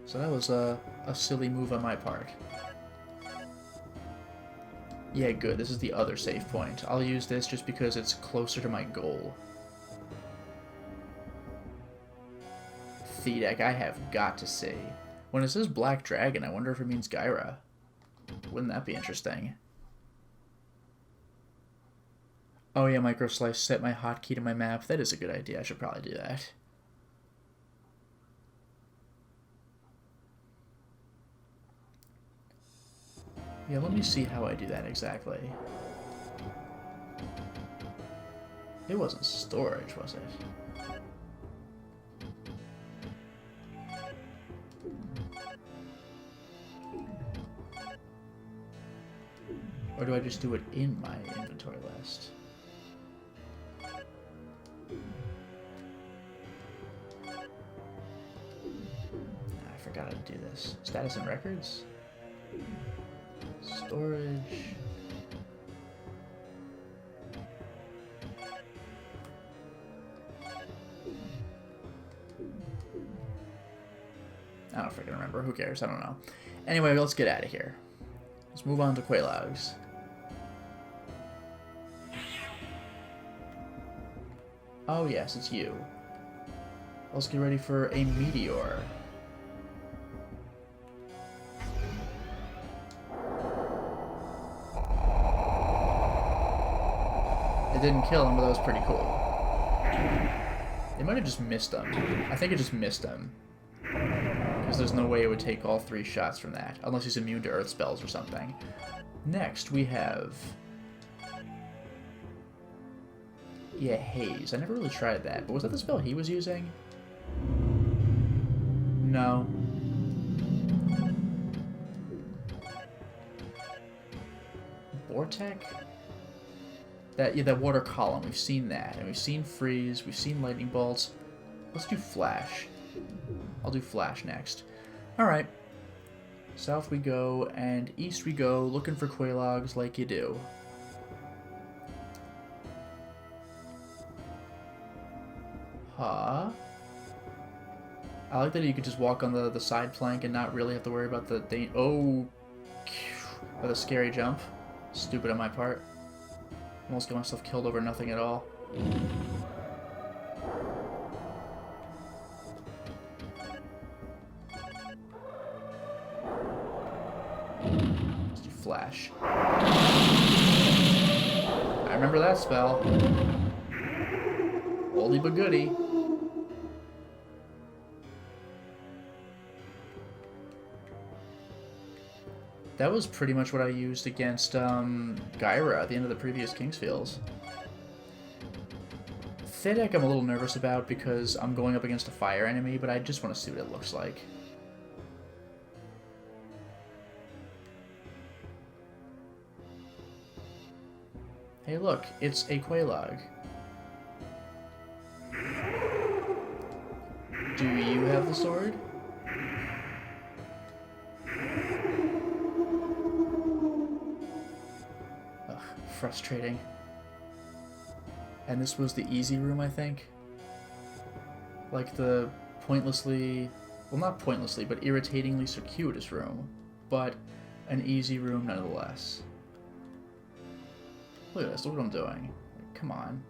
So that was a silly move on my part. Yeah, good. This is the other save point. I'll use this just because it's closer to my goal. Theodec, I have got to see. When it says Black Dragon, I wonder if it means Gyra. Wouldn't that be interesting? Oh yeah, Microslice set my hotkey to my map. That is a good idea. I should probably do that. Yeah, let me see how I do that exactly. It wasn't storage, was it? Or do I just do it in my inventory list? I forgot how to do this. Status and records? Storage. I don't freaking remember. Who cares? I don't know. Anyway, let's get out of here. Let's move on to Quelaags. Oh yes, it's you. Let's get ready for a meteor. It didn't kill him, but that was pretty cool. They might have just missed him. I think it just missed him. Because there's no way it would take all 3 shots from that, unless he's immune to earth spells or something. Next, we have... Yeah, Haze. I never really tried that, but was that the spell he was using? No. Vortec? That water column, we've seen that. And we've seen freeze, we've seen lightning bolts. Let's do flash. I'll do flash next. Alright. South we go, and east we go, looking for Quelaags like you do. Huh? I like that you could just walk on the side plank and not really have to worry about the scary jump. Stupid on my part. Almost got myself killed over nothing at all. Let's do flash. I remember that spell. Oldie but goodie. That was pretty much what I used against Gyra at the end of the previous Kingsfields. Thidek I'm a little nervous about because I'm going up against a fire enemy, but I just want to see what it looks like. Hey look, it's a Quelaag. Do you have the sword? Ugh, frustrating. And this was the easy room, I think? Like the pointlessly... well, not pointlessly, but irritatingly circuitous room. But an easy room nonetheless. Look at this, look what I'm doing. Come on.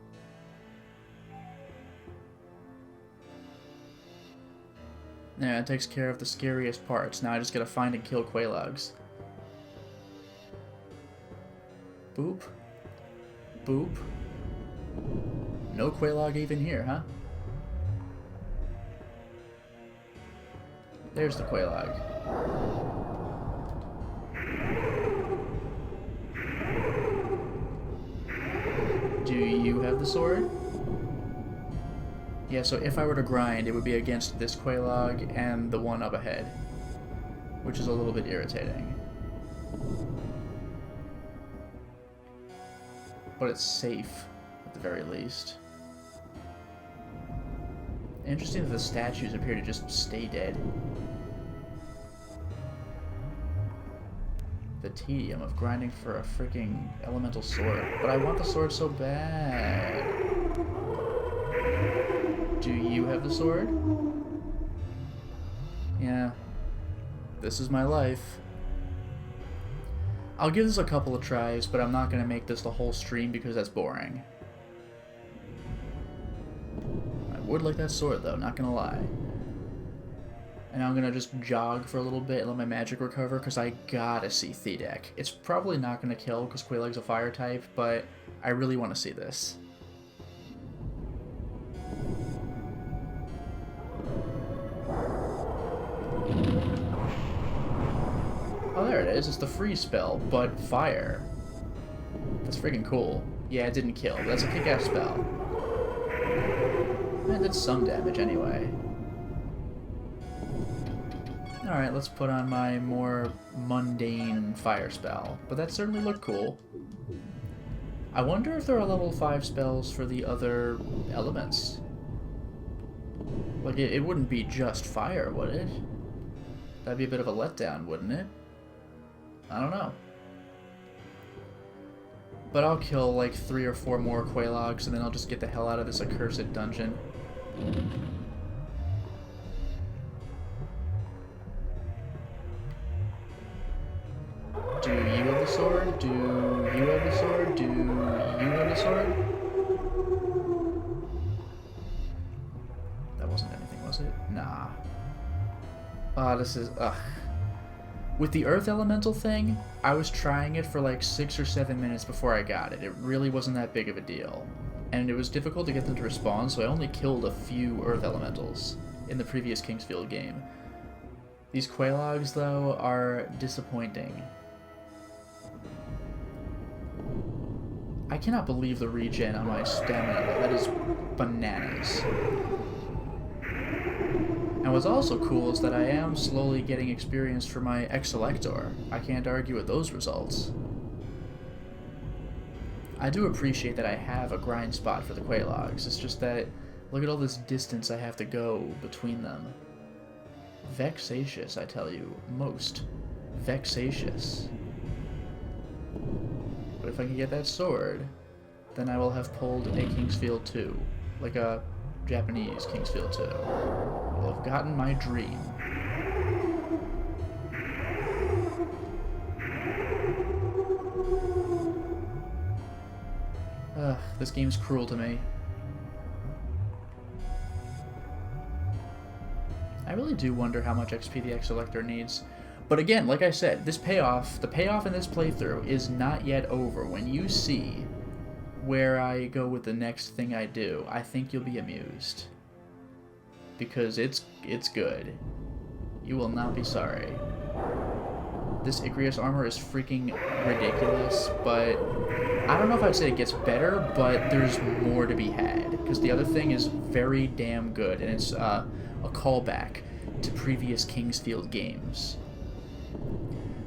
Yeah, it takes care of the scariest parts. Now I just gotta find and kill Quelaags. Boop. Boop. No Quelaag even here, huh? There's the Quelaag. Do you have the sword? Yeah, so if I were to grind, it would be against this Quelaag and the one up ahead, which is a little bit irritating. But it's safe, at the very least. Interesting that the statues appear to just stay dead. The tedium of grinding for a freaking elemental sword. But I want the sword so bad. Do you have the sword? Yeah. This is my life. I'll give this a couple of tries, but I'm not going to make this the whole stream because that's boring. I would like that sword, though, not going to lie. And I'm going to just jog for a little bit and let my magic recover, because I gotta see Thidek. It's probably not going to kill, because Quelaag's a fire type, but I really want to see this. Oh, there it is. It's the freeze spell, but fire. That's freaking cool. Yeah, it didn't kill, but that's a kick-ass spell. It did some damage anyway. Alright, let's put on my more mundane fire spell. But that certainly looked cool. I wonder if there are level 5 spells for the other elements. Like, it wouldn't be just fire, would it? That'd be a bit of a letdown, wouldn't it? I don't know. But I'll kill like 3 or 4 more Quelaags and then I'll just get the hell out of this accursed dungeon. Do you have the sword? Do you have the sword? Do you have the sword? That wasn't anything, was it? Nah. This is... ugh. With the Earth Elemental thing, I was trying it for like 6 or 7 minutes before I got it. It really wasn't that big of a deal. And it was difficult to get them to respond, so I only killed a few Earth Elementals in the previous Kingsfield game. These Quelaags, though, are disappointing. I cannot believe the regen on my stamina, though. That is bananas. And what's also cool is that I am slowly getting experience for my Exelector. I can't argue with those results. I do appreciate that I have a grind spot for the Quelaags. It's just that, look at all this distance I have to go between them. Vexatious, I tell you. Most vexatious. But if I can get that sword, then I will have pulled a Kingsfield 2. Like a Japanese Kingsfield 2. I will have gotten my dream. Ugh, this game's cruel to me. I really do wonder how much XP the X-Selector needs. But again, like I said, the payoff in this playthrough is not yet over. When you see where I go with the next thing I do, I think you'll be amused. Because it's good. You will not be sorry. This Igrius armor is freaking ridiculous, but I don't know if I'd say it gets better, but there's more to be had. Because the other thing is very damn good, and it's a callback to previous Kingsfield games.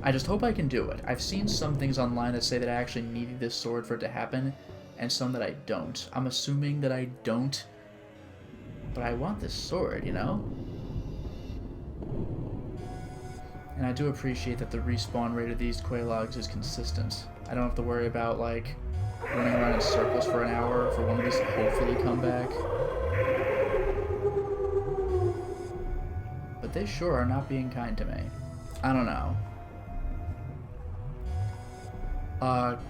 I just hope I can do it. I've seen some things online that say that I actually needed this sword for it to happen, and some that I don't. I'm assuming that I don't, but I want this sword, you know? And I do appreciate that the respawn rate of these Quelags is consistent. I don't have to worry about, like, running around in circles for an hour for one of these to hopefully come back. But they sure are not being kind to me. I don't know.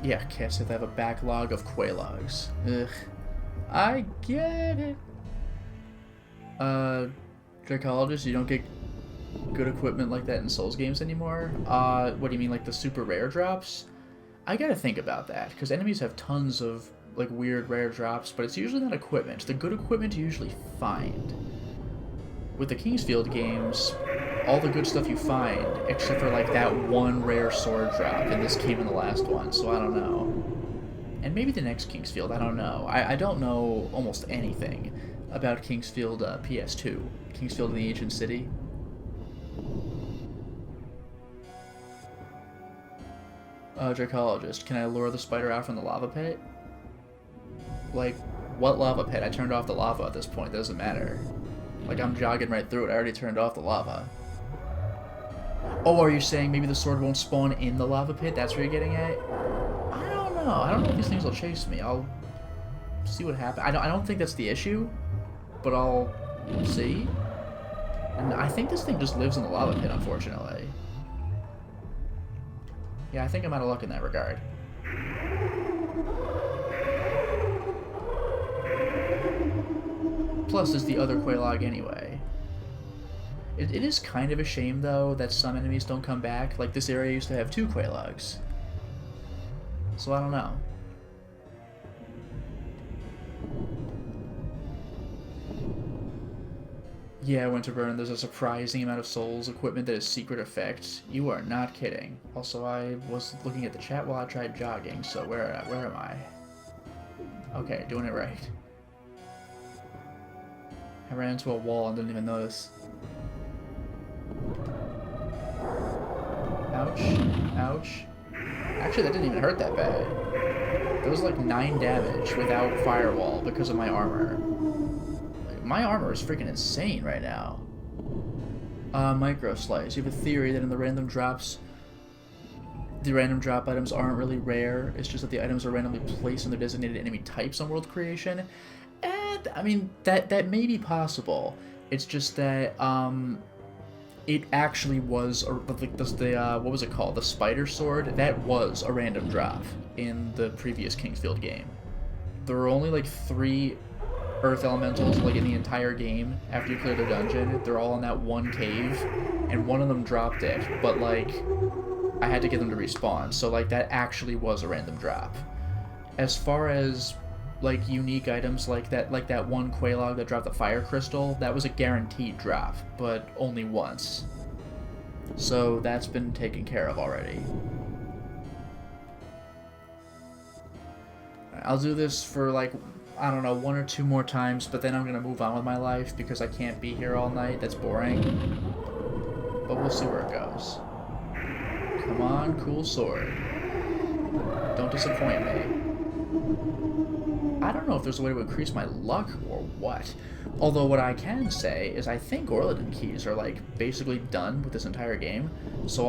Yeah, can't say they have a backlog of Quelags. Ugh. I get it. Dracologist, you don't get good equipment like that in Souls games anymore? What do you mean, like the super rare drops? I gotta think about that, because enemies have tons of, like, weird rare drops, but it's usually not equipment. The good equipment you usually find. With the Kingsfield games, all the good stuff you find, except for, like, that one rare sword drop, and this came in the last one, so I don't know. And maybe the next Kingsfield, I don't know. I don't know almost anything about Kingsfield PS2. Kingsfield in the Ancient City. Dracologist, can I lure the spider out from the lava pit? Like, what lava pit? I turned off the lava at this point, doesn't matter. Like, I'm jogging right through it, I already turned off the lava. Oh, are you saying maybe the sword won't spawn in the lava pit? That's what you're getting at? I don't know. I don't know if these things will chase me. I'll see what happens. I don't think that's the issue, but I'll see. And I think this thing just lives in the lava pit, unfortunately. Yeah, I think I'm out of luck in that regard. Plus, there's the other Quelaag anyway. It is kind of a shame, though, that some enemies don't come back. Like, this area used to have 2 Quelags. So I don't know. Yeah, Winterburn, there's a surprising amount of souls equipment that is secret effect. You are not kidding. Also, I was looking at the chat while I tried jogging, so where am I? Okay, doing it right. I ran into a wall and didn't even notice. Ouch. Ouch. Actually, that didn't even hurt that bad. That was like 9 damage without firewall because of my armor. My armor is freaking insane right now. Micro Slice. You have a theory that in the random drop items aren't really rare. It's just that the items are randomly placed in their designated enemy types on world creation. And I mean that may be possible. It's just that it actually was like what was it called? The spider sword. That was a random drop in the previous Kingsfield game. There were only like 3 earth elementals like in the entire game after you clear the dungeon. They're all in that one cave, and one of them dropped it, but like I had to get them to respawn, so like that actually was a random drop. As far as like unique items like that one Quelaag that dropped the fire crystal, that was a guaranteed drop, but only once. So that's been taken care of already. I'll do this for like, I don't know, 1 or 2 more times, but then I'm gonna move on with my life because I can't be here all night. That's boring. But we'll see where it goes. Come on, cool sword. Don't disappoint me. I don't know if there's a way to increase my luck or what. Although what I can say is I think Orladin keys are like basically done with this entire game. So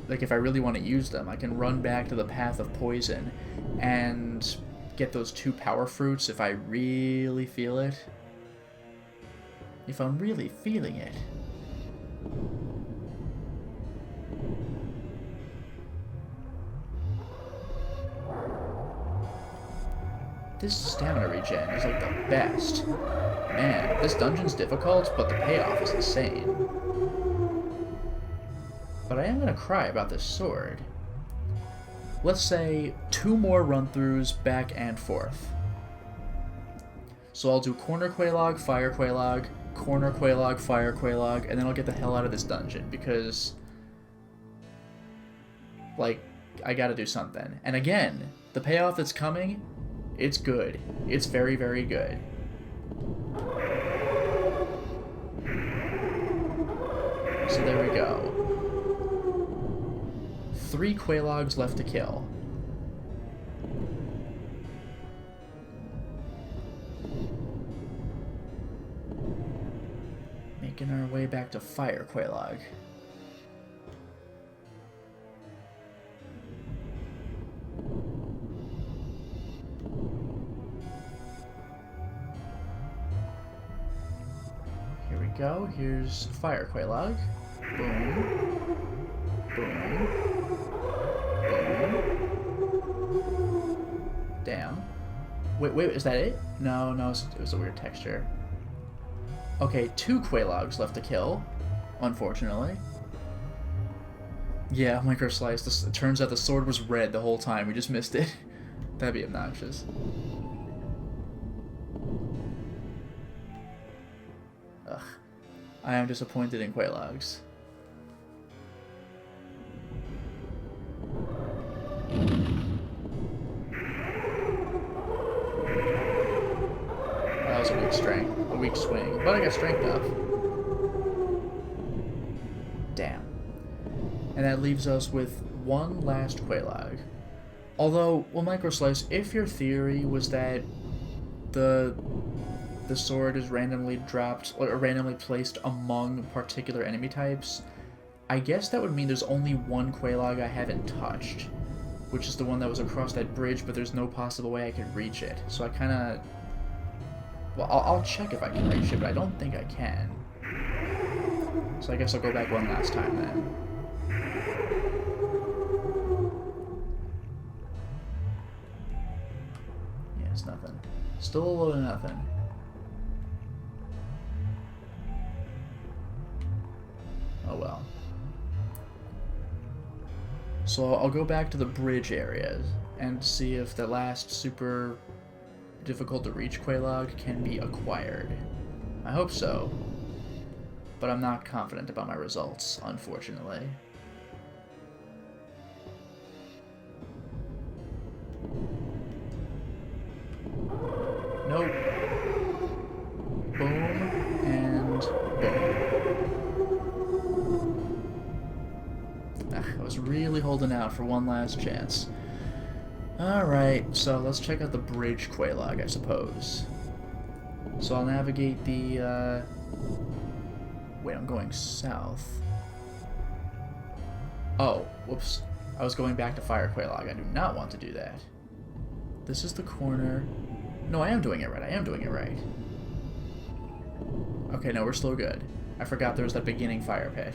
if I really want to use them, I can run back to the Path of Poison and get those 2 power fruits if I really feel it. If I'm really feeling it. This stamina regen is like the best. Man, this dungeon's difficult, but the payoff is insane. But I am gonna cry about this sword. Let's say 2 more run-throughs back and forth. So I'll do corner Quelaag, fire Quelaag, corner Quelaag, fire Quelaag, and then I'll get the hell out of this dungeon because, like, I gotta do something. And again, the payoff that's coming, it's good. It's very, very good. So there we go. 3 Quelags left to kill. Making our way back to Fire Quelaag. Here we go. Here's Fire Quelaag. Boom. Boom. Damn. Wait, is that it? No, it was a weird texture. Okay, 2 Quelags left to kill, unfortunately. Yeah, micro slice. It turns out the sword was red the whole time. We just missed it. That'd be obnoxious. Ugh. I am disappointed in Quelags. That was a weak strength. A weak swing. But I got strength up. Damn. And that leaves us with 1 last Quelaag. Although, well, Micro Slice, if your theory was that the sword is randomly dropped or randomly placed among particular enemy types, I guess that would mean there's only 1 Quelaag I haven't touched, which is the one that was across that bridge, but there's no possible way I could reach it. So I kind of... Well, I'll check if I can reach it, but I don't think I can. So I guess I'll go back one last time then. Yeah, it's nothing. Still a load of nothing. Oh well. So I'll go back to the bridge area and see if the last super difficult to reach Quelaag can be acquired. I hope so, but I'm not confident about my results, unfortunately. Nope. Boom, and boom. I was really holding out for one last chance. Alright, so let's check out the bridge Quelaag, I suppose. So I'll navigate the, Wait, I'm going south. Oh, whoops. I was going back to Fire Quelaag. I do not want to do that. This is the corner. No, I am doing it right. I am doing it right. Okay, no, we're still good. I forgot there was that beginning fire pit.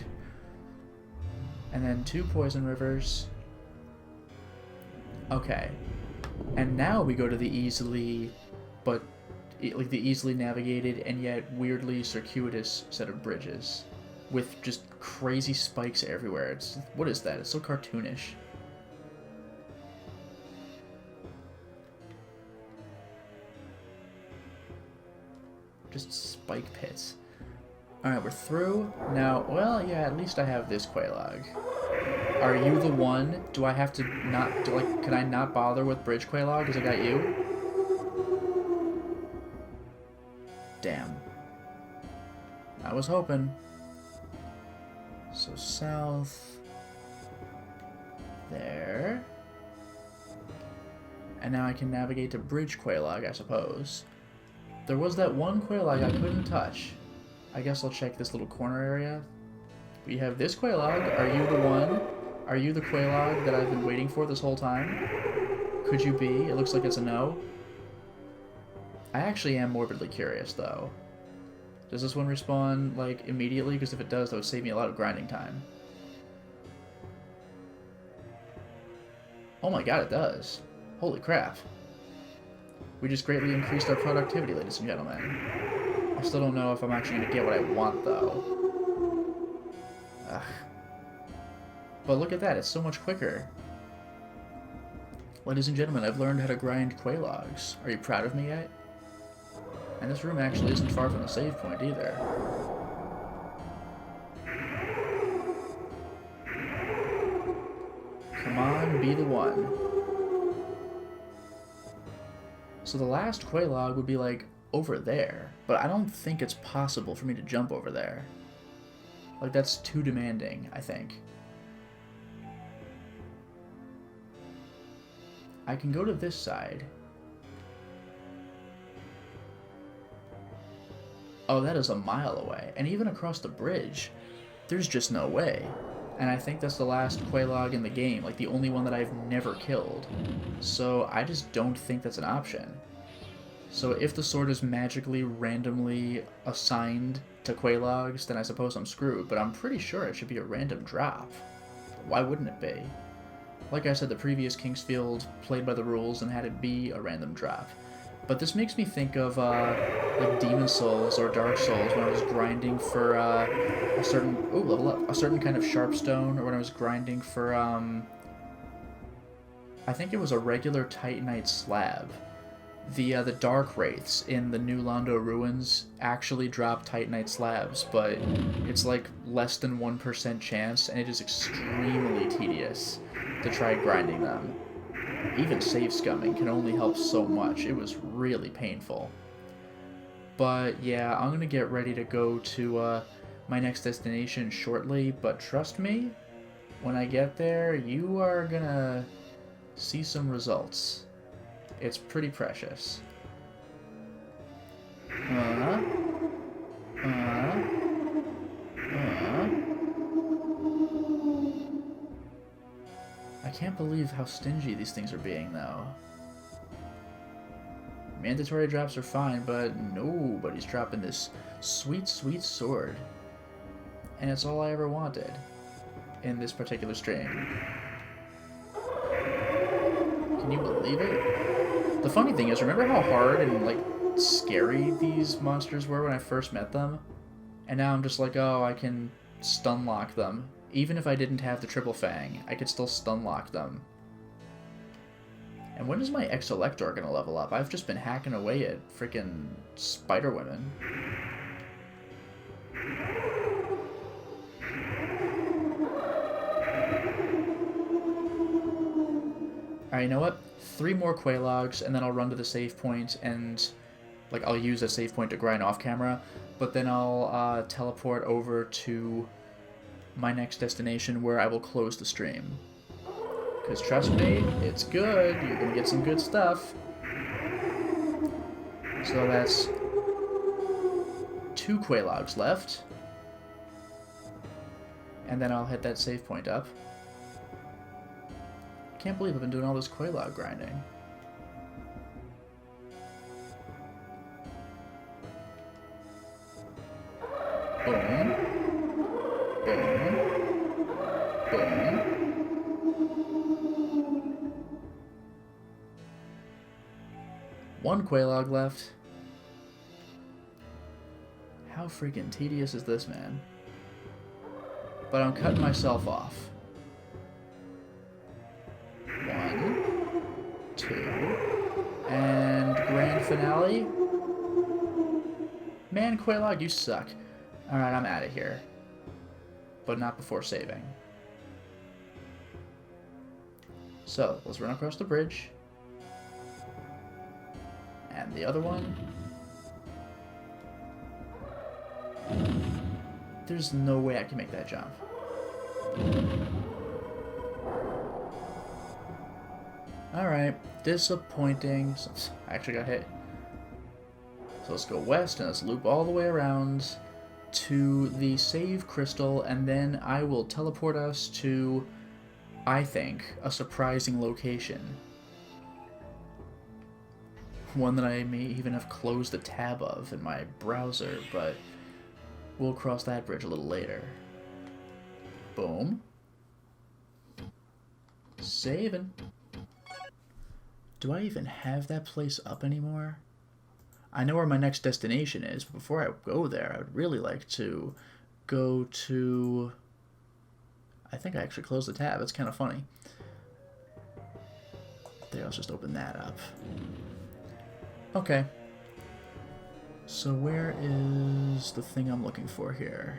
And then 2 poison rivers. Okay. And now we go to the easily navigated and yet weirdly circuitous set of bridges with just crazy spikes everywhere. What is that? It's so cartoonish. Just spike pits. Alright, we're through. Now, well, yeah, at least I have this Quelaag. Are you the one? Do I have to not... can I not bother with Bridge Quelaag because I got you? Damn. I was hoping. So south... There. And now I can navigate to Bridge Quelaag, I suppose. There was that one Quelaag I couldn't touch. I guess I'll check this little corner area. We have this Quelaag. Are you the one? Are you the Quelaag that I've been waiting for this whole time? Could you be? It looks like it's a no. I actually am morbidly curious, though. Does this one respawn, like, immediately? Because if it does, that would save me a lot of grinding time. Oh my god, it does. Holy crap. We just greatly increased our productivity, ladies and gentlemen. I still don't know if I'm actually going to get what I want, though. Ugh. But look at that, it's so much quicker. Ladies and gentlemen, I've learned how to grind quay logs. Are you proud of me yet? And this room actually isn't far from the save point either. Come on, be the one. So the last quay log would be like over there, but I don't think it's possible for me to jump over there. Like, that's too demanding, I think. I can go to this side. Oh, that is a mile away. And even across the bridge, there's just no way. And I think that's the last quay log in the game, like the only one that I've never killed. So I just don't think that's an option. So if the sword is magically, randomly assigned to quay logs, then I suppose I'm screwed, but I'm pretty sure it should be a random drop. Why wouldn't it be? Like I said, the previous Kingsfield played by the rules and had it be a random drop. But this makes me think of like Demon Souls or Dark Souls when I was grinding for a certain level up, a certain kind of sharpstone, or when I was grinding for I think it was a regular Titanite slab. The Dark Wraiths in the New Londo Ruins actually drop Titanite slabs, but it's like less than 1% chance, and it is extremely tedious to try grinding them. Even save scumming can only help so much. It was really painful. But yeah, I'm gonna get ready to go to my next destination shortly, but trust me, when I get there, you are gonna see some results. It's pretty precious. I can't believe how stingy these things are being, though. Mandatory drops are fine, but nobody's dropping this sweet, sweet sword. And it's all I ever wanted in this particular stream. Can you believe it? The funny thing is, remember how hard and, like, scary these monsters were when I first met them? And now I'm just like, oh, I can stun lock them. Even if I didn't have the triple fang, I could still stun lock them. And when is my Exelector gonna level up? I've just been hacking away at freaking spider women. Alright, you know what? 3 more quay logs, and then I'll run to the save point, and like I'll use a save point to grind off camera, but then I'll teleport over to my next destination where I will close the stream. Because trust me, it's good. You're going to get some good stuff. So that's 2 quay logs left. And then I'll hit that save point up. I can't believe I've been doing all this quay log grinding. Boom. Boom. Boom. One quay log left. How freaking tedious is this, man? But I'm cutting myself off. 1, 2, and grand finale. Man, quay log, you suck. Alright, I'm out of here. But not before saving. So, let's run across the bridge. And the other one. There's no way I can make that jump. Alright, disappointing. I actually got hit. So let's go west and let's loop all the way around to the save crystal, and then I will teleport us to, I think, a surprising location. One that I may even have closed the tab of in my browser, but we'll cross that bridge a little later. Boom. Saving. Do I even have that place up anymore? I know where my next destination is, but before I go there, I would really like to go to... I think I actually closed the tab. It's kind of funny. There, let's just open that up. Okay. So where is the thing I'm looking for here?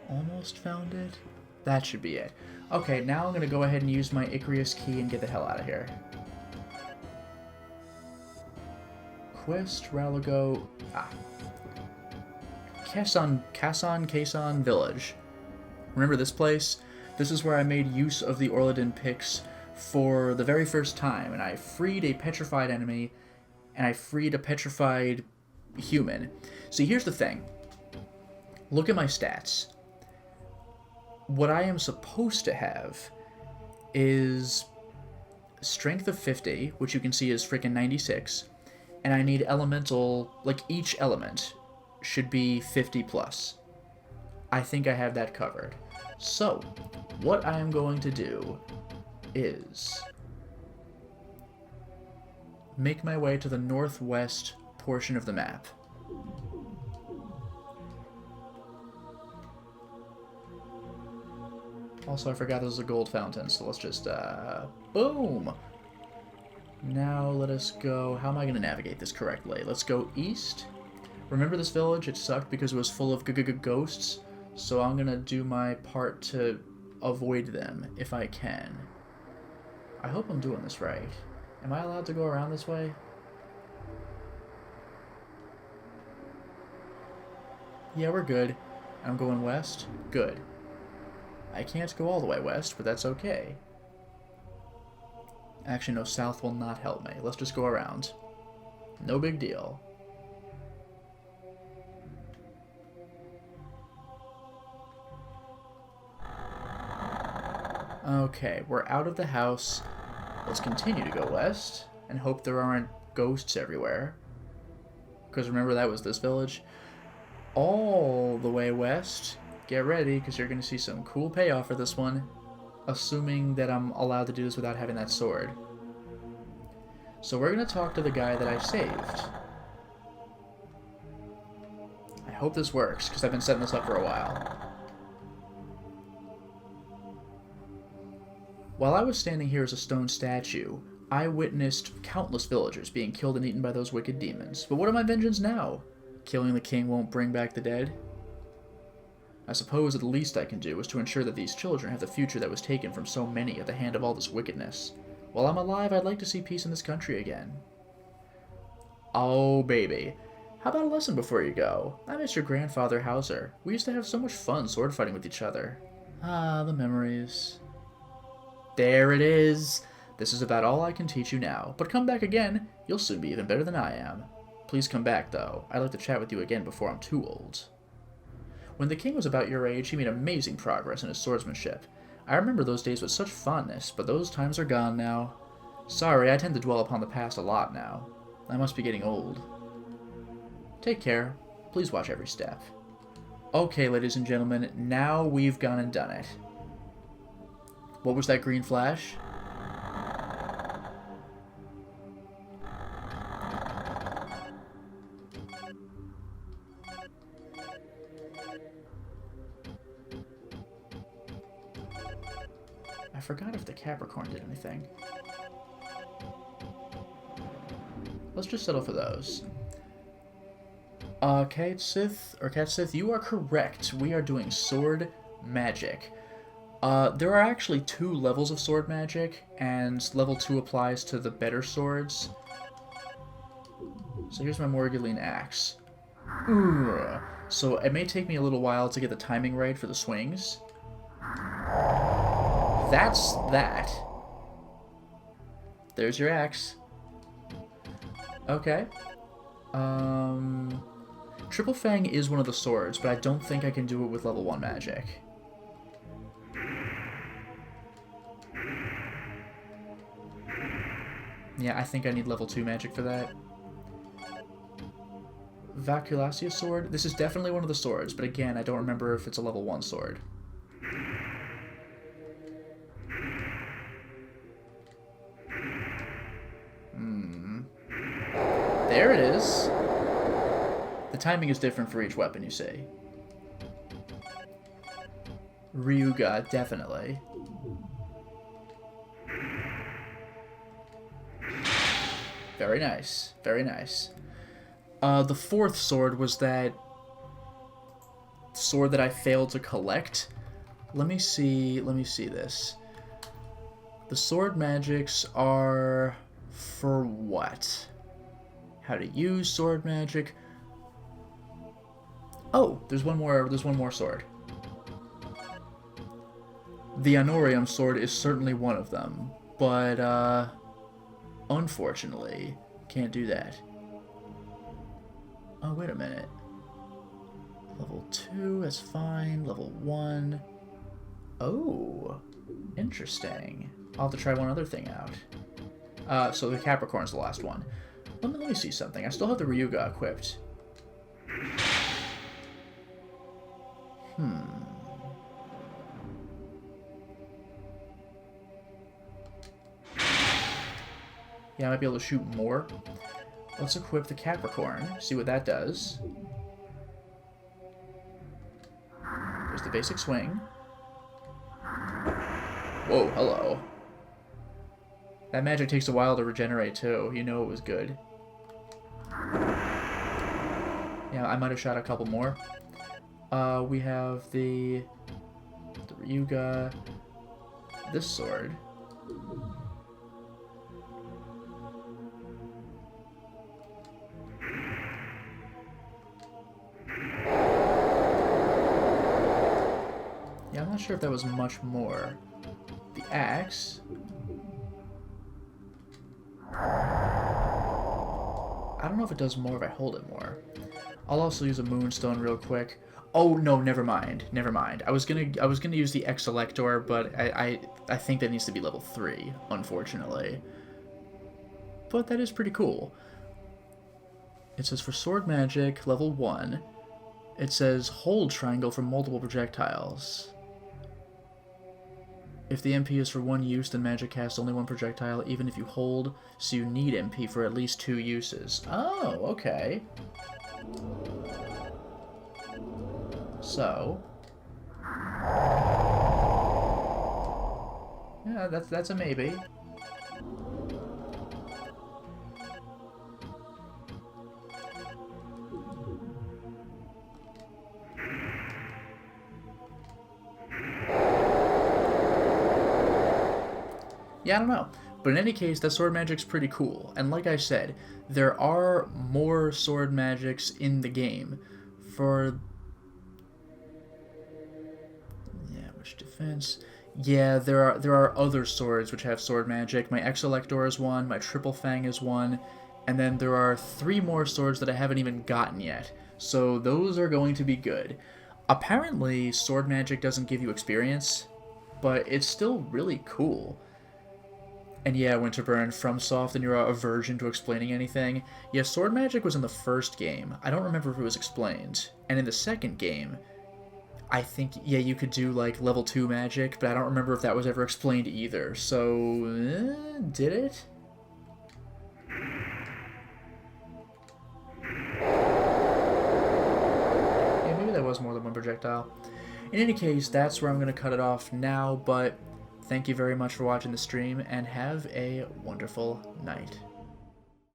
Almost found it. That should be it. Okay, now I'm going to go ahead and use my Icarus key and get the hell out of here. Quest, Ralago... Ah. Kason Village. Remember this place? This is where I made use of the Orladin Pix for the very first time, and I freed a petrified enemy, and I freed a petrified human. See, here's the thing. Look at my stats. What I am supposed to have is strength of 50, which you can see is freaking 96, and I need elemental, like each element should be 50 plus. I think I have that covered. So, what I am going to do is make my way to the northwest portion of the map. Also, I forgot there's a gold fountain, so let's just, boom! Now let us go... How am I going to navigate this correctly? Let's go east. Remember this village? It sucked because it was full of ghosts, so I'm going to do my part to avoid them if I can. I hope I'm doing this right. Am I allowed to go around this way? Yeah, we're good. I'm going west? Good. I can't go all the way west, but that's okay. Actually, no, south will not help me. Let's just go around. No big deal. Okay, we're out of the house. Let's continue to go west and hope there aren't ghosts everywhere. Because remember, that was this village. All the way west. Get ready, because you're going to see some cool payoff for this one. Assuming that I'm allowed to do this without having that sword. So we're going to talk to the guy that I saved. I hope this works, because I've been setting this up for a while. While I was standing here as a stone statue, I witnessed countless villagers being killed and eaten by those wicked demons. But what are my vengeance now? Killing the king won't bring back the dead? I suppose the least I can do is to ensure that these children have the future that was taken from so many at the hand of all this wickedness. While I'm alive, I'd like to see peace in this country again. Oh, baby. How about a lesson before you go? I miss your grandfather, Hauser. We used to have so much fun sword fighting with each other. Ah, the memories. There it is. This is about all I can teach you now. But come back again. You'll soon be even better than I am. Please come back, though. I'd like to chat with you again before I'm too old. When the king was about your age, he made amazing progress in his swordsmanship. I remember those days with such fondness, but those times are gone now. Sorry, I tend to dwell upon the past a lot now. I must be getting old. Take care. Please watch every step. Okay, ladies and gentlemen, now we've gone and done it. What was that green flash? I forgot if the Capricorn did anything. Let's just settle for those. Katsith, you are correct. We are doing sword magic. There are actually 2 levels of sword magic, and level 2 applies to the better swords. So here's my Morgulline axe. So it may take me a little while to get the timing right for the swings. That's that. There's your axe. Okay. Triple Fang is one of the swords, but I don't think I can do it with level 1 magic. Yeah, I think I need level 2 magic for that. Vaculacia sword. This is definitely one of the swords, but again, I don't remember if it's a level 1 sword. There it is. The timing is different for each weapon, you see. Ryuga, definitely. Very nice. Very nice. The fourth sword was that sword that I failed to collect. Let me see this. The sword magics are for what? How to use sword magic. Oh, there's one more sword. The Honorium sword is certainly one of them, but unfortunately, can't do that. Oh, wait a minute. Level 2, that's fine. Level 1. Oh, interesting. I'll have to try one other thing out. So the Capricorn's the last one. Let me see something. I still have the Ryuga equipped. Yeah, I might be able to shoot more. Let's equip the Capricorn, see what that does. There's the basic swing. Whoa, hello. That magic takes a while to regenerate, too. You know it was good. Yeah, I might have shot a couple more. We have the Ryuga, this sword. Yeah, I'm not sure if that was much more. The axe. I don't know if it does more if I hold it more. I'll also use a moonstone real quick. Oh no, never mind. Never mind. I was gonna use the X-Selector, but I think that needs to be level 3, unfortunately. But that is pretty cool. It says for sword magic, level 1. It says hold triangle for multiple projectiles. If the MP is for one use, then magic casts only one projectile, even if you hold, so you need MP for at least 2 uses. Oh, okay. So, yeah, that's a maybe. Yeah, I don't know. But in any case, that sword magic's pretty cool. And like I said, there are more sword magics in the game. For... yeah, which defense? Yeah, there are other swords which have sword magic. My X-Selector is one, my Triple Fang is one, and then there are 3 more swords that I haven't even gotten yet. So those are going to be good. Apparently, sword magic doesn't give you experience, but it's still really cool. And yeah, Winterburn, FromSoft, and you're a virgin to explaining anything. Yeah, sword magic was in the first game. I don't remember if it was explained. And in the second game, I think, yeah, you could do, like, level 2 magic, but I don't remember if that was ever explained either. So, did it? Yeah, maybe that was more than one projectile. In any case, that's where I'm going to cut it off now, but... thank you very much for watching the stream, and have a wonderful night.